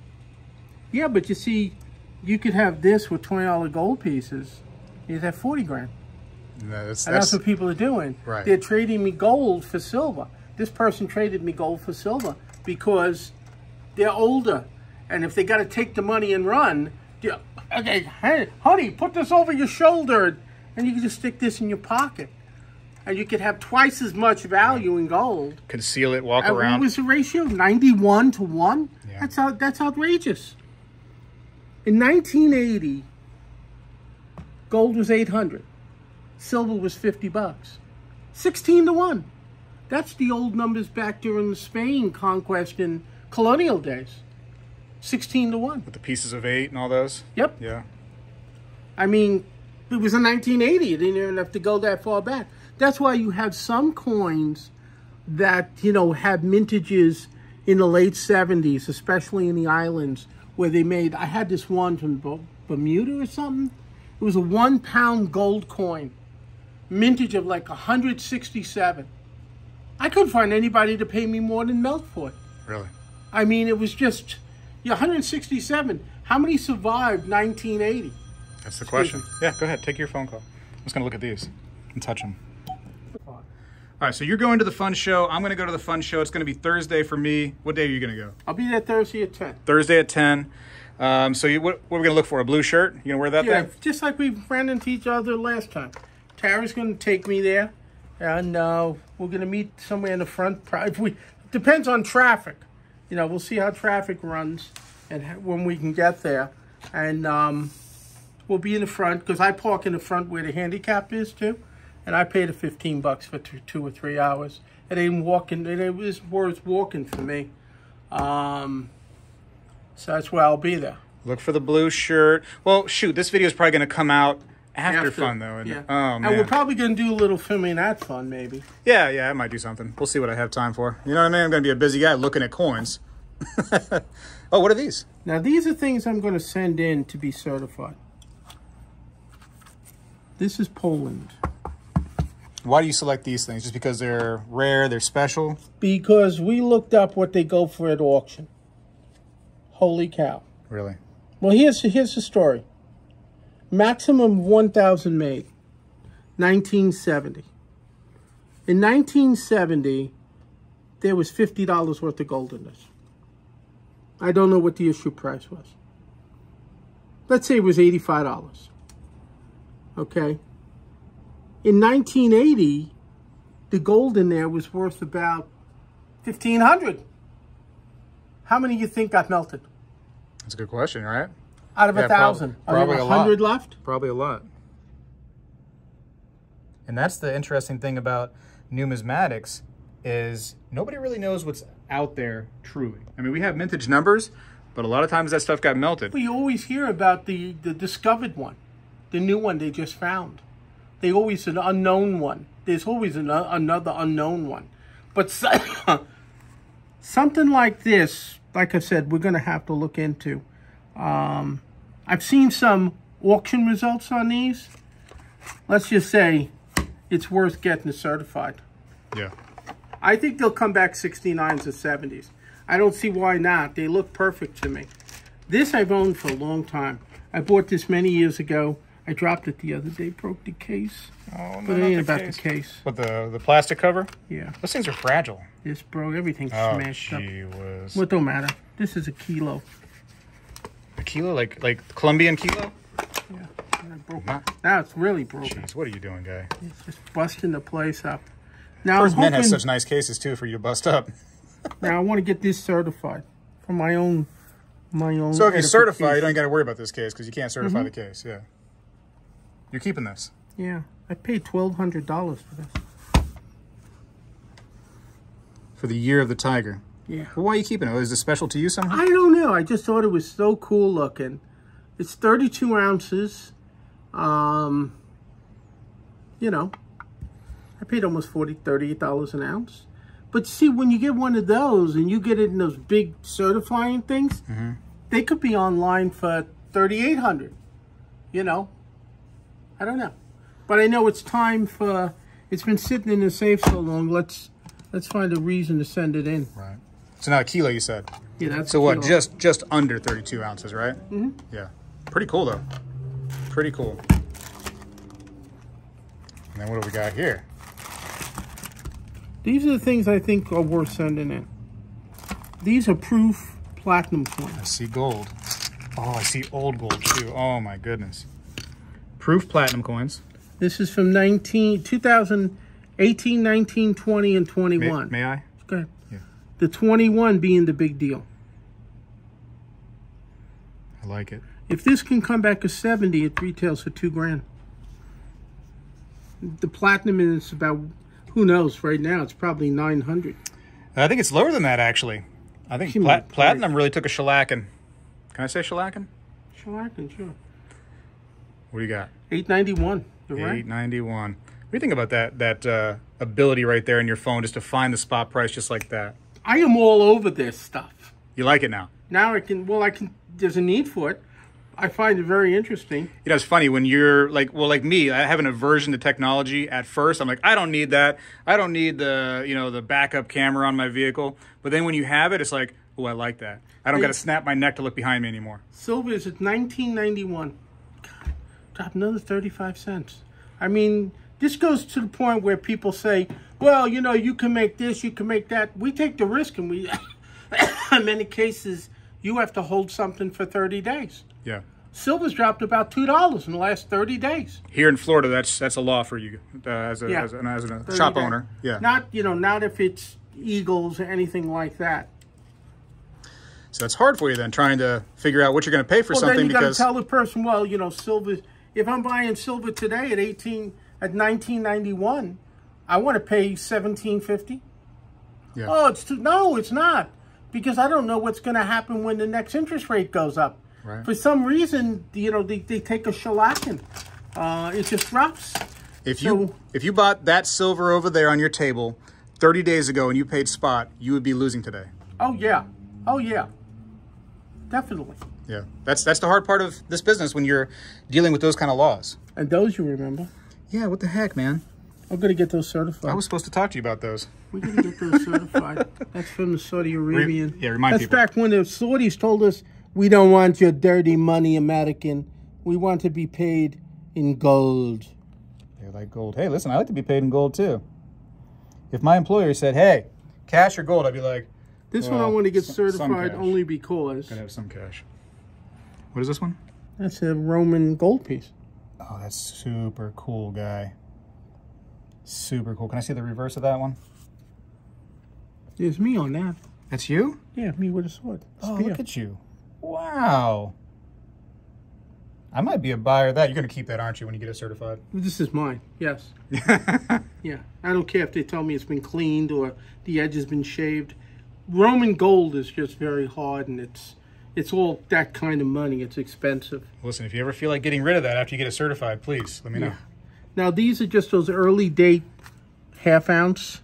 Speaker 2: Yeah, but you see, you could have this with $20 gold pieces. You'd have 40 grand.
Speaker 1: No,
Speaker 2: that's what people are doing.
Speaker 1: Right.
Speaker 2: They're trading me gold for silver. This person traded me gold for silver because they're older. And if they got to take the money and run, okay, hey, honey, put this over your shoulder. And you can just stick this in your pocket. And you could have twice as much value in gold.
Speaker 1: Conceal it, walk around.
Speaker 2: What was the ratio? 91 to 1?
Speaker 1: Yeah.
Speaker 2: That's outrageous. In 1980, gold was 800. Silver was 50 bucks. 16 to 1. That's the old numbers back during the Spain conquest in colonial days. 16 to 1.
Speaker 1: With the pieces of 8 and all those?
Speaker 2: Yep.
Speaker 1: Yeah.
Speaker 2: I mean, it was in 1980. You didn't even have to go that far back. That's why you have some coins that, you know, have mintages in the late 70s, especially in the islands, where they made, I had this one from Bermuda or something. It was a 1 pound gold coin, mintage of like 167. I couldn't find anybody to pay me more than melt for it.
Speaker 1: Really?
Speaker 2: I mean, it was just, yeah, 167. How many survived 1980?
Speaker 1: That's the question. Yeah, go ahead. Take your phone call. I'm just going to look at these and touch them. All right, so you're going to the fun show. I'm going to go to the fun show. It's going to be Thursday for me. What day are you going to go?
Speaker 2: I'll be there Thursday at 10.
Speaker 1: Thursday at 10. So what are we going to look for? A blue shirt? You going to wear that thing?
Speaker 2: Just like we ran into each other last time. Tara's going to take me there, and we're going to meet somewhere in the front. Depends on traffic. You know, we'll see how traffic runs and when we can get there. And we'll be in the front, because I park in the front where the handicap is, too. And I paid the 15 bucks for 2 or 3 hours. It ain't walking. It was worth walking for me. So that's where I'll be there.
Speaker 1: Look for the blue shirt. Well, shoot, this video is probably going to come out after fun, though.
Speaker 2: Yeah.
Speaker 1: Oh, man.
Speaker 2: And we're probably going to do a little filming at fun, maybe.
Speaker 1: Yeah, I might do something. We'll see what I have time for. You know what I mean? I'm going to be a busy guy looking at coins. Oh, what are these?
Speaker 2: Now, these are things I'm going to send in to be certified. This is Poland.
Speaker 1: Why do you select these things? Just because they're rare, they're special?
Speaker 2: Because we looked up what they go for at auction. Holy cow.
Speaker 1: Really?
Speaker 2: Well, here's the story. Maximum 1,000 made. 1970. In 1970, there was $50 worth of gold in this. I don't know what the issue price was. Let's say it was $85. Okay? In 1980, the gold in there was worth about $1,500. How many do you think got melted?
Speaker 1: That's a good question, right?
Speaker 2: Out of 1,000.
Speaker 1: Probably
Speaker 2: are there 100 left?
Speaker 1: Probably a lot. And that's the interesting thing about numismatics is nobody really knows what's out there truly. I mean, we have mintage numbers, but a lot of times that stuff got melted.
Speaker 2: Well, you always hear about the discovered one, the new one they just found. They always an unknown one. There's always another unknown one. But something like this, like I said, we're going to have to look into. I've seen some auction results on these. Let's just say it's worth getting it certified.
Speaker 1: Yeah.
Speaker 2: I think they'll come back 69s or 70s. I don't see why not. They look perfect to me. This I've owned for a long time. I bought this many years ago. I dropped it the other day, broke the case.
Speaker 1: Oh, no,
Speaker 2: but it ain't about the case.
Speaker 1: What, the plastic cover?
Speaker 2: Yeah.
Speaker 1: Those things are fragile.
Speaker 2: This broke. Everything's smashed up.
Speaker 1: Well,
Speaker 2: it don't matter. This is a kilo.
Speaker 1: A kilo? Like Colombian kilo?
Speaker 2: Yeah. Now it's really broken.
Speaker 1: Jeez, what are you doing, guy?
Speaker 2: It's just busting the place up. Now,
Speaker 1: First Men has such nice cases, too, for you to bust up.
Speaker 2: Now, I want to get this certified for my own.
Speaker 1: So if you certify, you don't got to worry about this case because you can't certify the case, yeah. You're keeping this?
Speaker 2: Yeah. I paid $1,200 for this.
Speaker 1: For the year of the tiger.
Speaker 2: Yeah.
Speaker 1: Well, why are you keeping it? Is it special to you somehow?
Speaker 2: I don't know. I just thought it was so cool looking. It's 32 ounces. You know, I paid almost $38 an ounce. But see, when you get one of those and you get it in those big certifying things, they could be online for $3,800. You know, I don't know. But I know it's time for, it's been sitting in the safe so long, let's find a reason to send it in.
Speaker 1: Right. So now a kilo, you said?
Speaker 2: Yeah, that's
Speaker 1: so what, just under 32 ounces, right?
Speaker 2: Mm-hmm.
Speaker 1: Yeah. Pretty cool, though. Pretty cool. And then what do we got here?
Speaker 2: These are the things I think are worth sending in. These are proof platinum coins.
Speaker 1: I see gold. Oh, I see old gold, too. Oh, my goodness. Proof platinum coins.
Speaker 2: This is from 2018, 19, 20, and 21.
Speaker 1: May I?
Speaker 2: Go ahead.
Speaker 1: Yeah.
Speaker 2: The 21 being the big deal.
Speaker 1: I like it.
Speaker 2: If this can come back a 70, it retails for $2,000. The platinum is about, who knows, right now it's probably 900.
Speaker 1: I think it's lower than that, actually. I think platinum really took a shellacking. Can I say shellacking?
Speaker 2: Shellacking, sure.
Speaker 1: What do you got?
Speaker 2: 891. You're right.
Speaker 1: 891. What do you think about that ability right there in your phone just to find the spot price just like that?
Speaker 2: I am all over this stuff.
Speaker 1: You like it now?
Speaker 2: Now I can, there's a need for it. I find it very interesting.
Speaker 1: You know, it's funny when you're like, well, like me, I have an aversion to technology at first. I'm like, I don't need that. I don't need the backup camera on my vehicle. But then when you have it, it's like, oh, I like that. I don't got to snap my neck to look behind me anymore.
Speaker 2: Silver is at $19.91. God, dropped another 35 cents. I mean, this goes to the point where people say, well, you know, you can make this, you can make that. We take the risk, and we, in many cases, you have to hold something for 30 days.
Speaker 1: Yeah.
Speaker 2: Silver's dropped about $2 in the last 30 days.
Speaker 1: Here in Florida, that's a law for you as a shop owner. Yeah.
Speaker 2: Not if it's Eagles or anything like that.
Speaker 1: So it's hard for you then, trying to figure out what you're going to pay for something,
Speaker 2: then you
Speaker 1: because
Speaker 2: got to tell the person, well, you know, silver. If I'm buying silver today at $19.91, I want to pay $17.50.
Speaker 1: Yeah.
Speaker 2: Oh, it's too. No, it's not, because I don't know what's going to happen when the next interest rate goes up.
Speaker 1: Right.
Speaker 2: For some reason, you know, they take a shellacking. It just drops.
Speaker 1: If you bought that silver over there on your table 30 days ago and you paid spot, you would be losing today.
Speaker 2: Oh yeah, definitely.
Speaker 1: Yeah, that's the hard part of this business when you're dealing with those kind of laws.
Speaker 2: And those you remember?
Speaker 1: Yeah, what the heck, man?
Speaker 2: I'm gonna get those certified.
Speaker 1: I was supposed to talk to you about those.
Speaker 2: We're gonna get those certified. That's from the Saudi Arabian.
Speaker 1: Remind people.
Speaker 2: That's back when the Saudis told us, we don't want your dirty money, American. We want to be paid in gold.
Speaker 1: They like gold. Hey, listen, I like to be paid in gold too. If my employer said, hey, cash or gold, I'd be like,
Speaker 2: this one I want to get certified only because.
Speaker 1: Gotta have some cash. What is this one?
Speaker 2: That's a Roman gold piece.
Speaker 1: Oh, that's super cool, guy. Super cool. Can I see the reverse of that one?
Speaker 2: There's me on that.
Speaker 1: That's you?
Speaker 2: Yeah, me with a sword.
Speaker 1: Oh, look at you. Wow. I might be a buyer of that. You're going to keep that, aren't you, when you get it certified?
Speaker 2: This is mine, yes. Yeah, I don't care if they tell me it's been cleaned or the edge has been shaved. Roman gold is just very hard, and it's all that kind of money. It's expensive.
Speaker 1: Listen, if you ever feel like getting rid of that after you get it certified, please let me know.
Speaker 2: Now, these are just those early date ½ ounce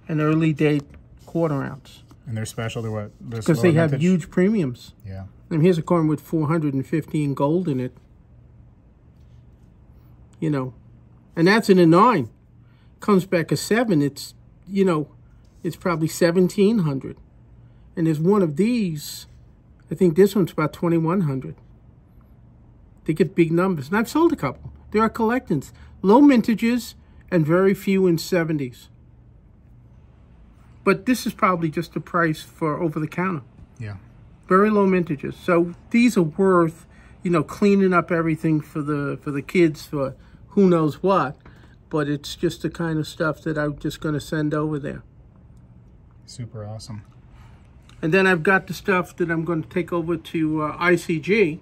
Speaker 2: and early date ½ ounce.
Speaker 1: And they're special to what?
Speaker 2: Because they have huge premiums.
Speaker 1: Yeah.
Speaker 2: And here's a coin with 415 gold in it. You know, and that's in a 9. Comes back a 7. It's, you know, it's probably 1,700. And there's one of these. I think this one's about 2,100. They get big numbers. And I've sold a couple. There are collectors. Low mintages and very few in 70s. But this is probably just the price for over-the-counter.
Speaker 1: Yeah.
Speaker 2: Very low mintages. So these are worth, you know, cleaning up everything for the kids for who knows what. But it's just the kind of stuff that I'm just going to send over there.
Speaker 1: Super awesome.
Speaker 2: And then I've got the stuff that I'm going to take over to ICG,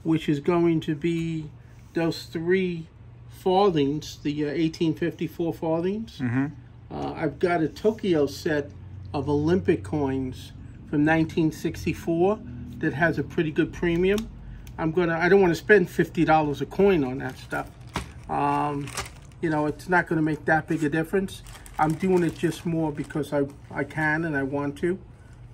Speaker 2: which is going to be those 3 farthings, the 1854 farthings.
Speaker 1: Mm-hmm.
Speaker 2: I've got a Tokyo set of Olympic coins from 1964 that has a pretty good premium. I don't want to spend $50 a coin on that stuff. You know, it's not going to make that big a difference. I'm doing it just more because I can and I want to.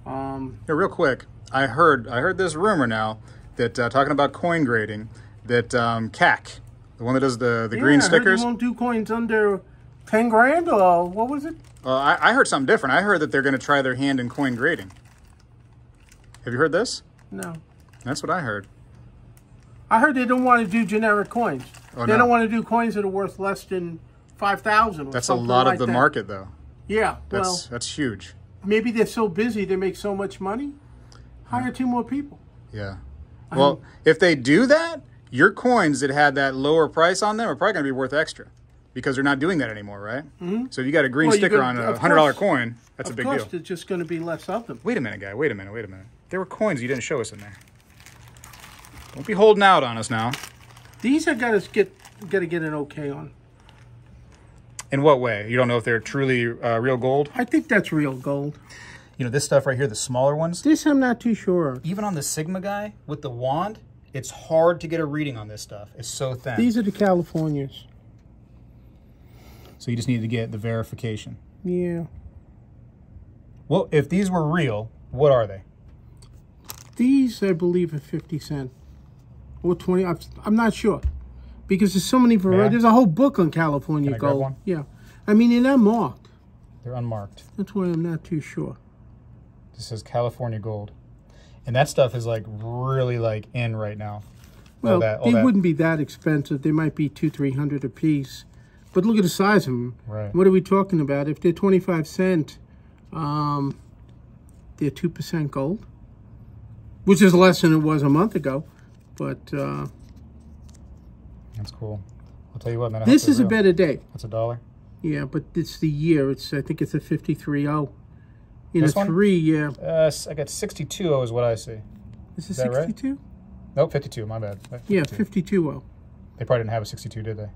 Speaker 1: Yeah, real quick, I heard this rumor now that talking about coin grading, that CAC, the one that does the green stickers,
Speaker 2: I heard they won't do coins under 10 grand, or what was it?
Speaker 1: I heard something different. I heard that they're going to try their hand in coin grading. Have you heard this?
Speaker 2: No.
Speaker 1: That's what I heard.
Speaker 2: I heard they don't want to do generic coins.
Speaker 1: Oh,
Speaker 2: they
Speaker 1: no.
Speaker 2: don't want to do coins that are worth less than 5,000.
Speaker 1: That's a lot of the market, though.
Speaker 2: Yeah,
Speaker 1: that's huge.
Speaker 2: Maybe they're so busy they make so much money. Hire 2 more people.
Speaker 1: Yeah. Well, if they do that, your coins that had that lower price on them are probably going to be worth extra, because they're not doing that anymore, right? Mm-hmm. So if you got a green sticker on a $100 coin, that's a big deal.
Speaker 2: Of course, there's just going to be less of them.
Speaker 1: Wait a minute, guy. Wait a minute. There were coins you didn't show us in there. Don't be holding out on us now.
Speaker 2: These I got to get an okay on.
Speaker 1: In what way? You don't know if they're truly real gold?
Speaker 2: I think that's real gold.
Speaker 1: You know, this stuff right here, the smaller ones?
Speaker 2: This I'm not too sure of.
Speaker 1: Even on the Sigma guy with the wand, it's hard to get a reading on this stuff. It's so thin.
Speaker 2: These are the Californias.
Speaker 1: So you just need to get the verification.
Speaker 2: Yeah.
Speaker 1: Well, if these were real, what are they?
Speaker 2: These, I believe, are 50 cents. Or 20. I'm not sure. Because there's so many varieties. Yeah. There's a whole book on California gold. Grab one? Yeah. I mean, they're not marked.
Speaker 1: They're unmarked.
Speaker 2: That's why I'm not too sure.
Speaker 1: This says California gold. And that stuff is like really like in right now.
Speaker 2: Well, they wouldn't be that expensive. They might be $200-300 a piece. But look at the size of them.
Speaker 1: Right.
Speaker 2: What are we talking about? If they're 25 cents, they're 2% gold, which is less than it was a month ago. But
Speaker 1: that's cool. I'll tell you what, man.
Speaker 2: This is a better day.
Speaker 1: That's $1.
Speaker 2: Yeah, but it's the year. I think it's a 53.0. In
Speaker 1: this
Speaker 2: a 3, yeah.
Speaker 1: I got 62.0 is what I see.
Speaker 2: Is it 62? Right?
Speaker 1: Nope, 52. My bad. 52.
Speaker 2: Yeah, 52.0.
Speaker 1: They probably didn't have a 62, did they?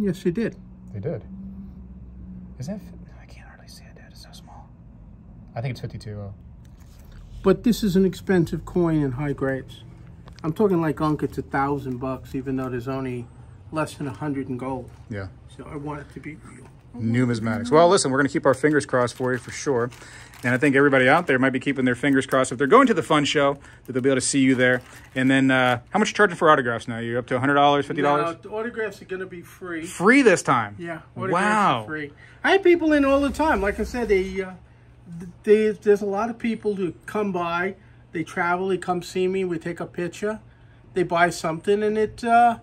Speaker 2: Yes, they did.
Speaker 1: They did. Is that? I can't hardly see it, Dad. It's so small. I think it's 52.0.
Speaker 2: But this is an expensive coin in high grades. I'm talking like it's $1,000, even though there's only less than 100 in gold.
Speaker 1: Yeah.
Speaker 2: So I want it to be real.
Speaker 1: Numismatics. Well, listen, we're going to keep our fingers crossed for you for sure. And I think everybody out there might be keeping their fingers crossed if they're going to the fun show, that they'll be able to see you there. And then how much are you charging for autographs now? You're up to $100, $50?
Speaker 2: No, the autographs are going to be free.
Speaker 1: Free this time?
Speaker 2: Yeah, autographs are free. I have people in all the time. Like I said, there's a lot of people who come by. They travel, they come see me, we take a picture, they buy something, and it's a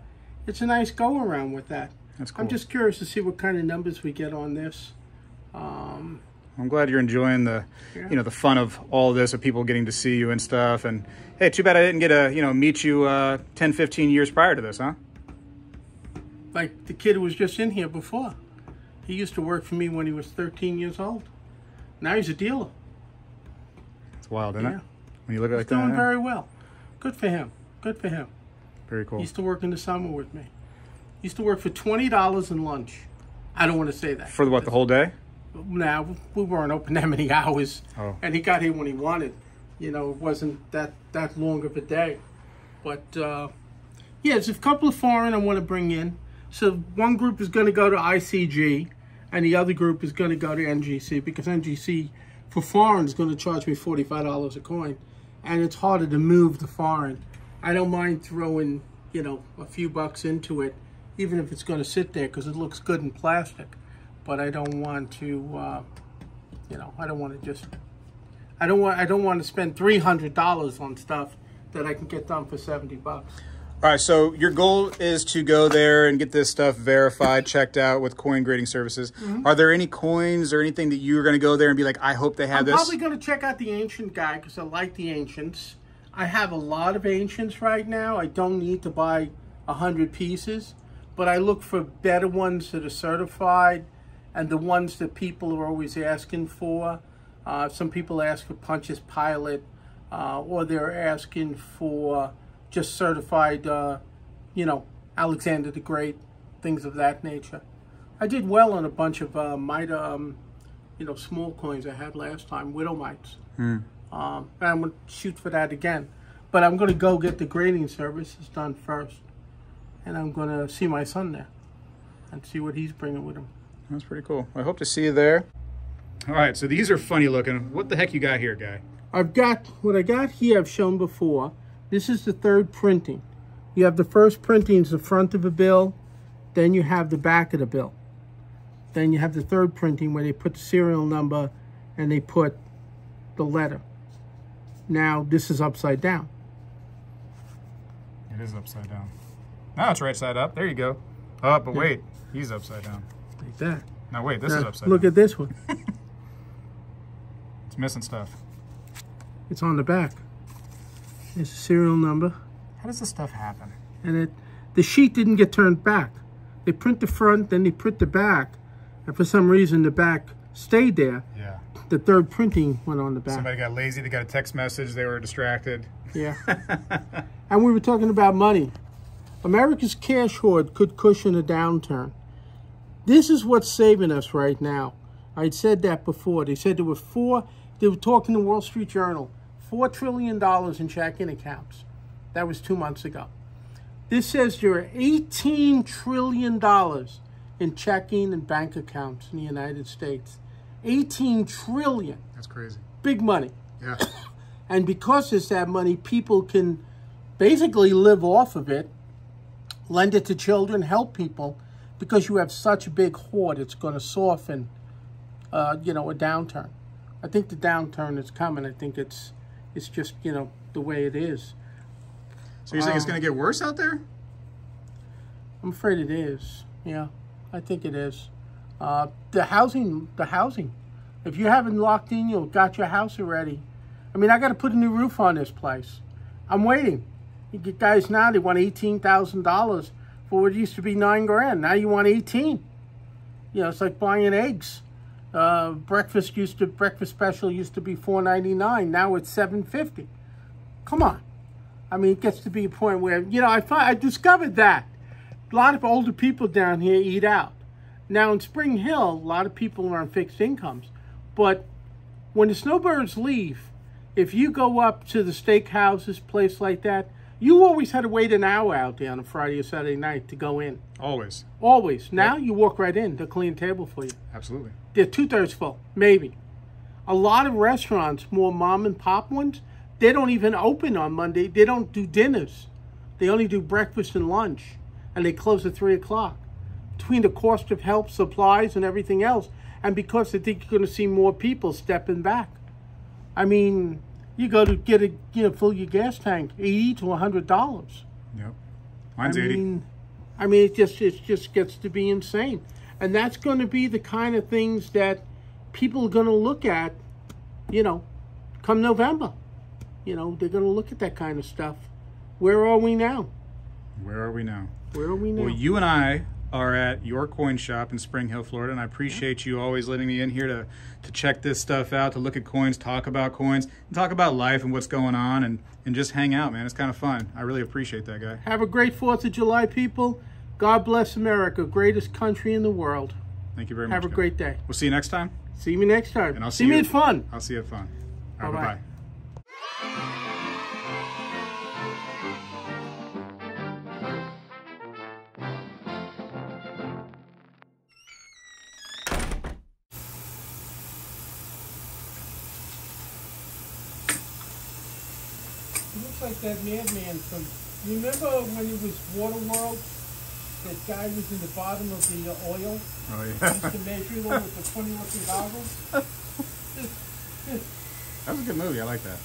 Speaker 2: nice go-around with that.
Speaker 1: That's cool.
Speaker 2: I'm just curious to see what kind of numbers we get on this.
Speaker 1: I'm glad you're enjoying the the fun of all of this, of people getting to see you and stuff. And hey, too bad I didn't get to meet you 10, 15 years prior to this, huh?
Speaker 2: Like the kid who was just in here before. He used to work for me when he was 13 years old. Now he's a dealer.
Speaker 1: It's wild, isn't it? When you look at
Speaker 2: He's doing very well. Good for him. Good for him.
Speaker 1: Very cool.
Speaker 2: He used to work in the summer with me. He used to work for $20 in lunch. I don't want to say that.
Speaker 1: For what, the whole day?
Speaker 2: Nah, we weren't open that many hours.
Speaker 1: Oh.
Speaker 2: And he got here when he wanted. You know, it wasn't that long of a day. But, yeah, there's a couple of foreign I want to bring in. So one group is going to go to ICG, and the other group is going to go to NGC, because NGC for foreign is going to charge me $45 a coin. And it's harder to move the foreign. I don't mind throwing, a few bucks into it, even if it's going to sit there, because it looks good in plastic. But I don't want to, I don't want to spend $300 on stuff that I can get done for $70. All
Speaker 1: right, so your goal is to go there and get this stuff verified, checked out with coin grading services. Mm-hmm. Are there any coins or anything that you're going to go there and be like, I hope they have this?
Speaker 2: I'm probably going to check out the ancient guy, because I like the ancients. I have a lot of ancients right now. I don't need to buy 100 pieces, but I look for better ones that are certified, and the ones that people are always asking for. Some people ask for Pontius Pilate, or they're asking for just certified, Alexander the Great, things of that nature. I did well on a bunch of small coins I had last time, widow mites. And I'm going to shoot for that again. But I'm going to go get the grading services done first. And I'm going to see my son there and see what he's bringing with him.
Speaker 1: That's pretty cool. I hope to see you there. All right, so these are funny looking. What the heck you got here, guy?
Speaker 2: What I got here I've shown before. This is the third printing. You have the first printing is the front of a bill. Then you have the back of the bill. Then you have the third printing where they put the serial number and they put the letter. Now, this is upside down.
Speaker 1: It is upside down. Now it's right side up. There you go. Oh, but wait. He's upside down.
Speaker 2: Like that.
Speaker 1: Now, wait. This is upside down.
Speaker 2: Look at this one.
Speaker 1: It's missing stuff.
Speaker 2: It's on the back. There's a serial number.
Speaker 1: How does this stuff happen?
Speaker 2: And the sheet didn't get turned back. They print the front, then they print the back. And for some reason, the back stayed there.
Speaker 1: Yeah.
Speaker 2: The third printing went on the back.
Speaker 1: Somebody got lazy. They got a text message. They were distracted.
Speaker 2: Yeah. And we were talking about money. America's cash hoard could cushion a downturn. This is what's saving us right now. I said that before. They said they were talking to Wall Street Journal, $4 trillion in checking accounts. That was 2 months ago. This says there are $18 trillion in checking and bank accounts in the United States. 18 trillion.
Speaker 1: That's crazy.
Speaker 2: Big money.
Speaker 1: Yeah.
Speaker 2: And because it's that money, people can basically live off of it, lend it to children, help people, because you have such a big hoard, it's going to soften, a downturn. I think the downturn is coming. I think it's just, the way it is.
Speaker 1: So you're saying it's going to get worse out there?
Speaker 2: I'm afraid it is. Yeah, I think it is. The housing. If you haven't locked in, you've got your house already. I mean, I got to put a new roof on this place. I'm waiting. You get guys now, they want $18,000 for what used to be $9 grand. Now you want 18. It's like buying eggs. Breakfast special used to be $4.99. Now it's $7.50. Come on. I mean, it gets to be a point where, I discovered that a lot of older people down here eat out. Now in Spring Hill, a lot of people are on fixed incomes. But when the snowbirds leave, if you go up to the steakhouses, place like that, you always had to wait an hour out there on a Friday or Saturday night to go in.
Speaker 1: Always.
Speaker 2: Always. Now you walk right in. They'll clean a table for you.
Speaker 1: Absolutely.
Speaker 2: They're 2/3 full, maybe. A lot of restaurants, more mom and pop ones, they don't even open on Monday. They don't do dinners. They only do breakfast and lunch. And they close at 3 o'clock. Between the cost of help, supplies, and everything else. And because they think you're going to see more people stepping back. I mean, you go to get fill your gas tank, $80 to $100.
Speaker 1: Yep. Mine's 80.
Speaker 2: I mean, it just gets to be insane. And that's going to be the kind of things that people are going to look at, come November. They're going to look at that kind of stuff. Where are we now?
Speaker 1: Where are we now?
Speaker 2: Where are we now?
Speaker 1: Well, you and I are at your coin shop in Spring Hill, Florida, and I appreciate you always letting me in here to check this stuff out, to look at coins, talk about coins, and talk about life and what's going on, and just hang out, man. It's kind of fun. I really appreciate that, guy.
Speaker 2: Have a great 4th of July, people. God bless America, greatest country in the world.
Speaker 1: Thank you very much.
Speaker 2: Have a great day.
Speaker 1: We'll see you next time.
Speaker 2: See me next time.
Speaker 1: And I'll
Speaker 2: see me at fun.
Speaker 1: I'll see you at fun. All right,
Speaker 2: bye-bye.
Speaker 1: bye-bye.
Speaker 2: Looks like that madman from, remember when it was Waterworld? That guy was in the bottom of the oil?
Speaker 1: Oh, yeah.
Speaker 2: He used to measure them with the 20 looking goggles?
Speaker 1: That was a good movie. I like that.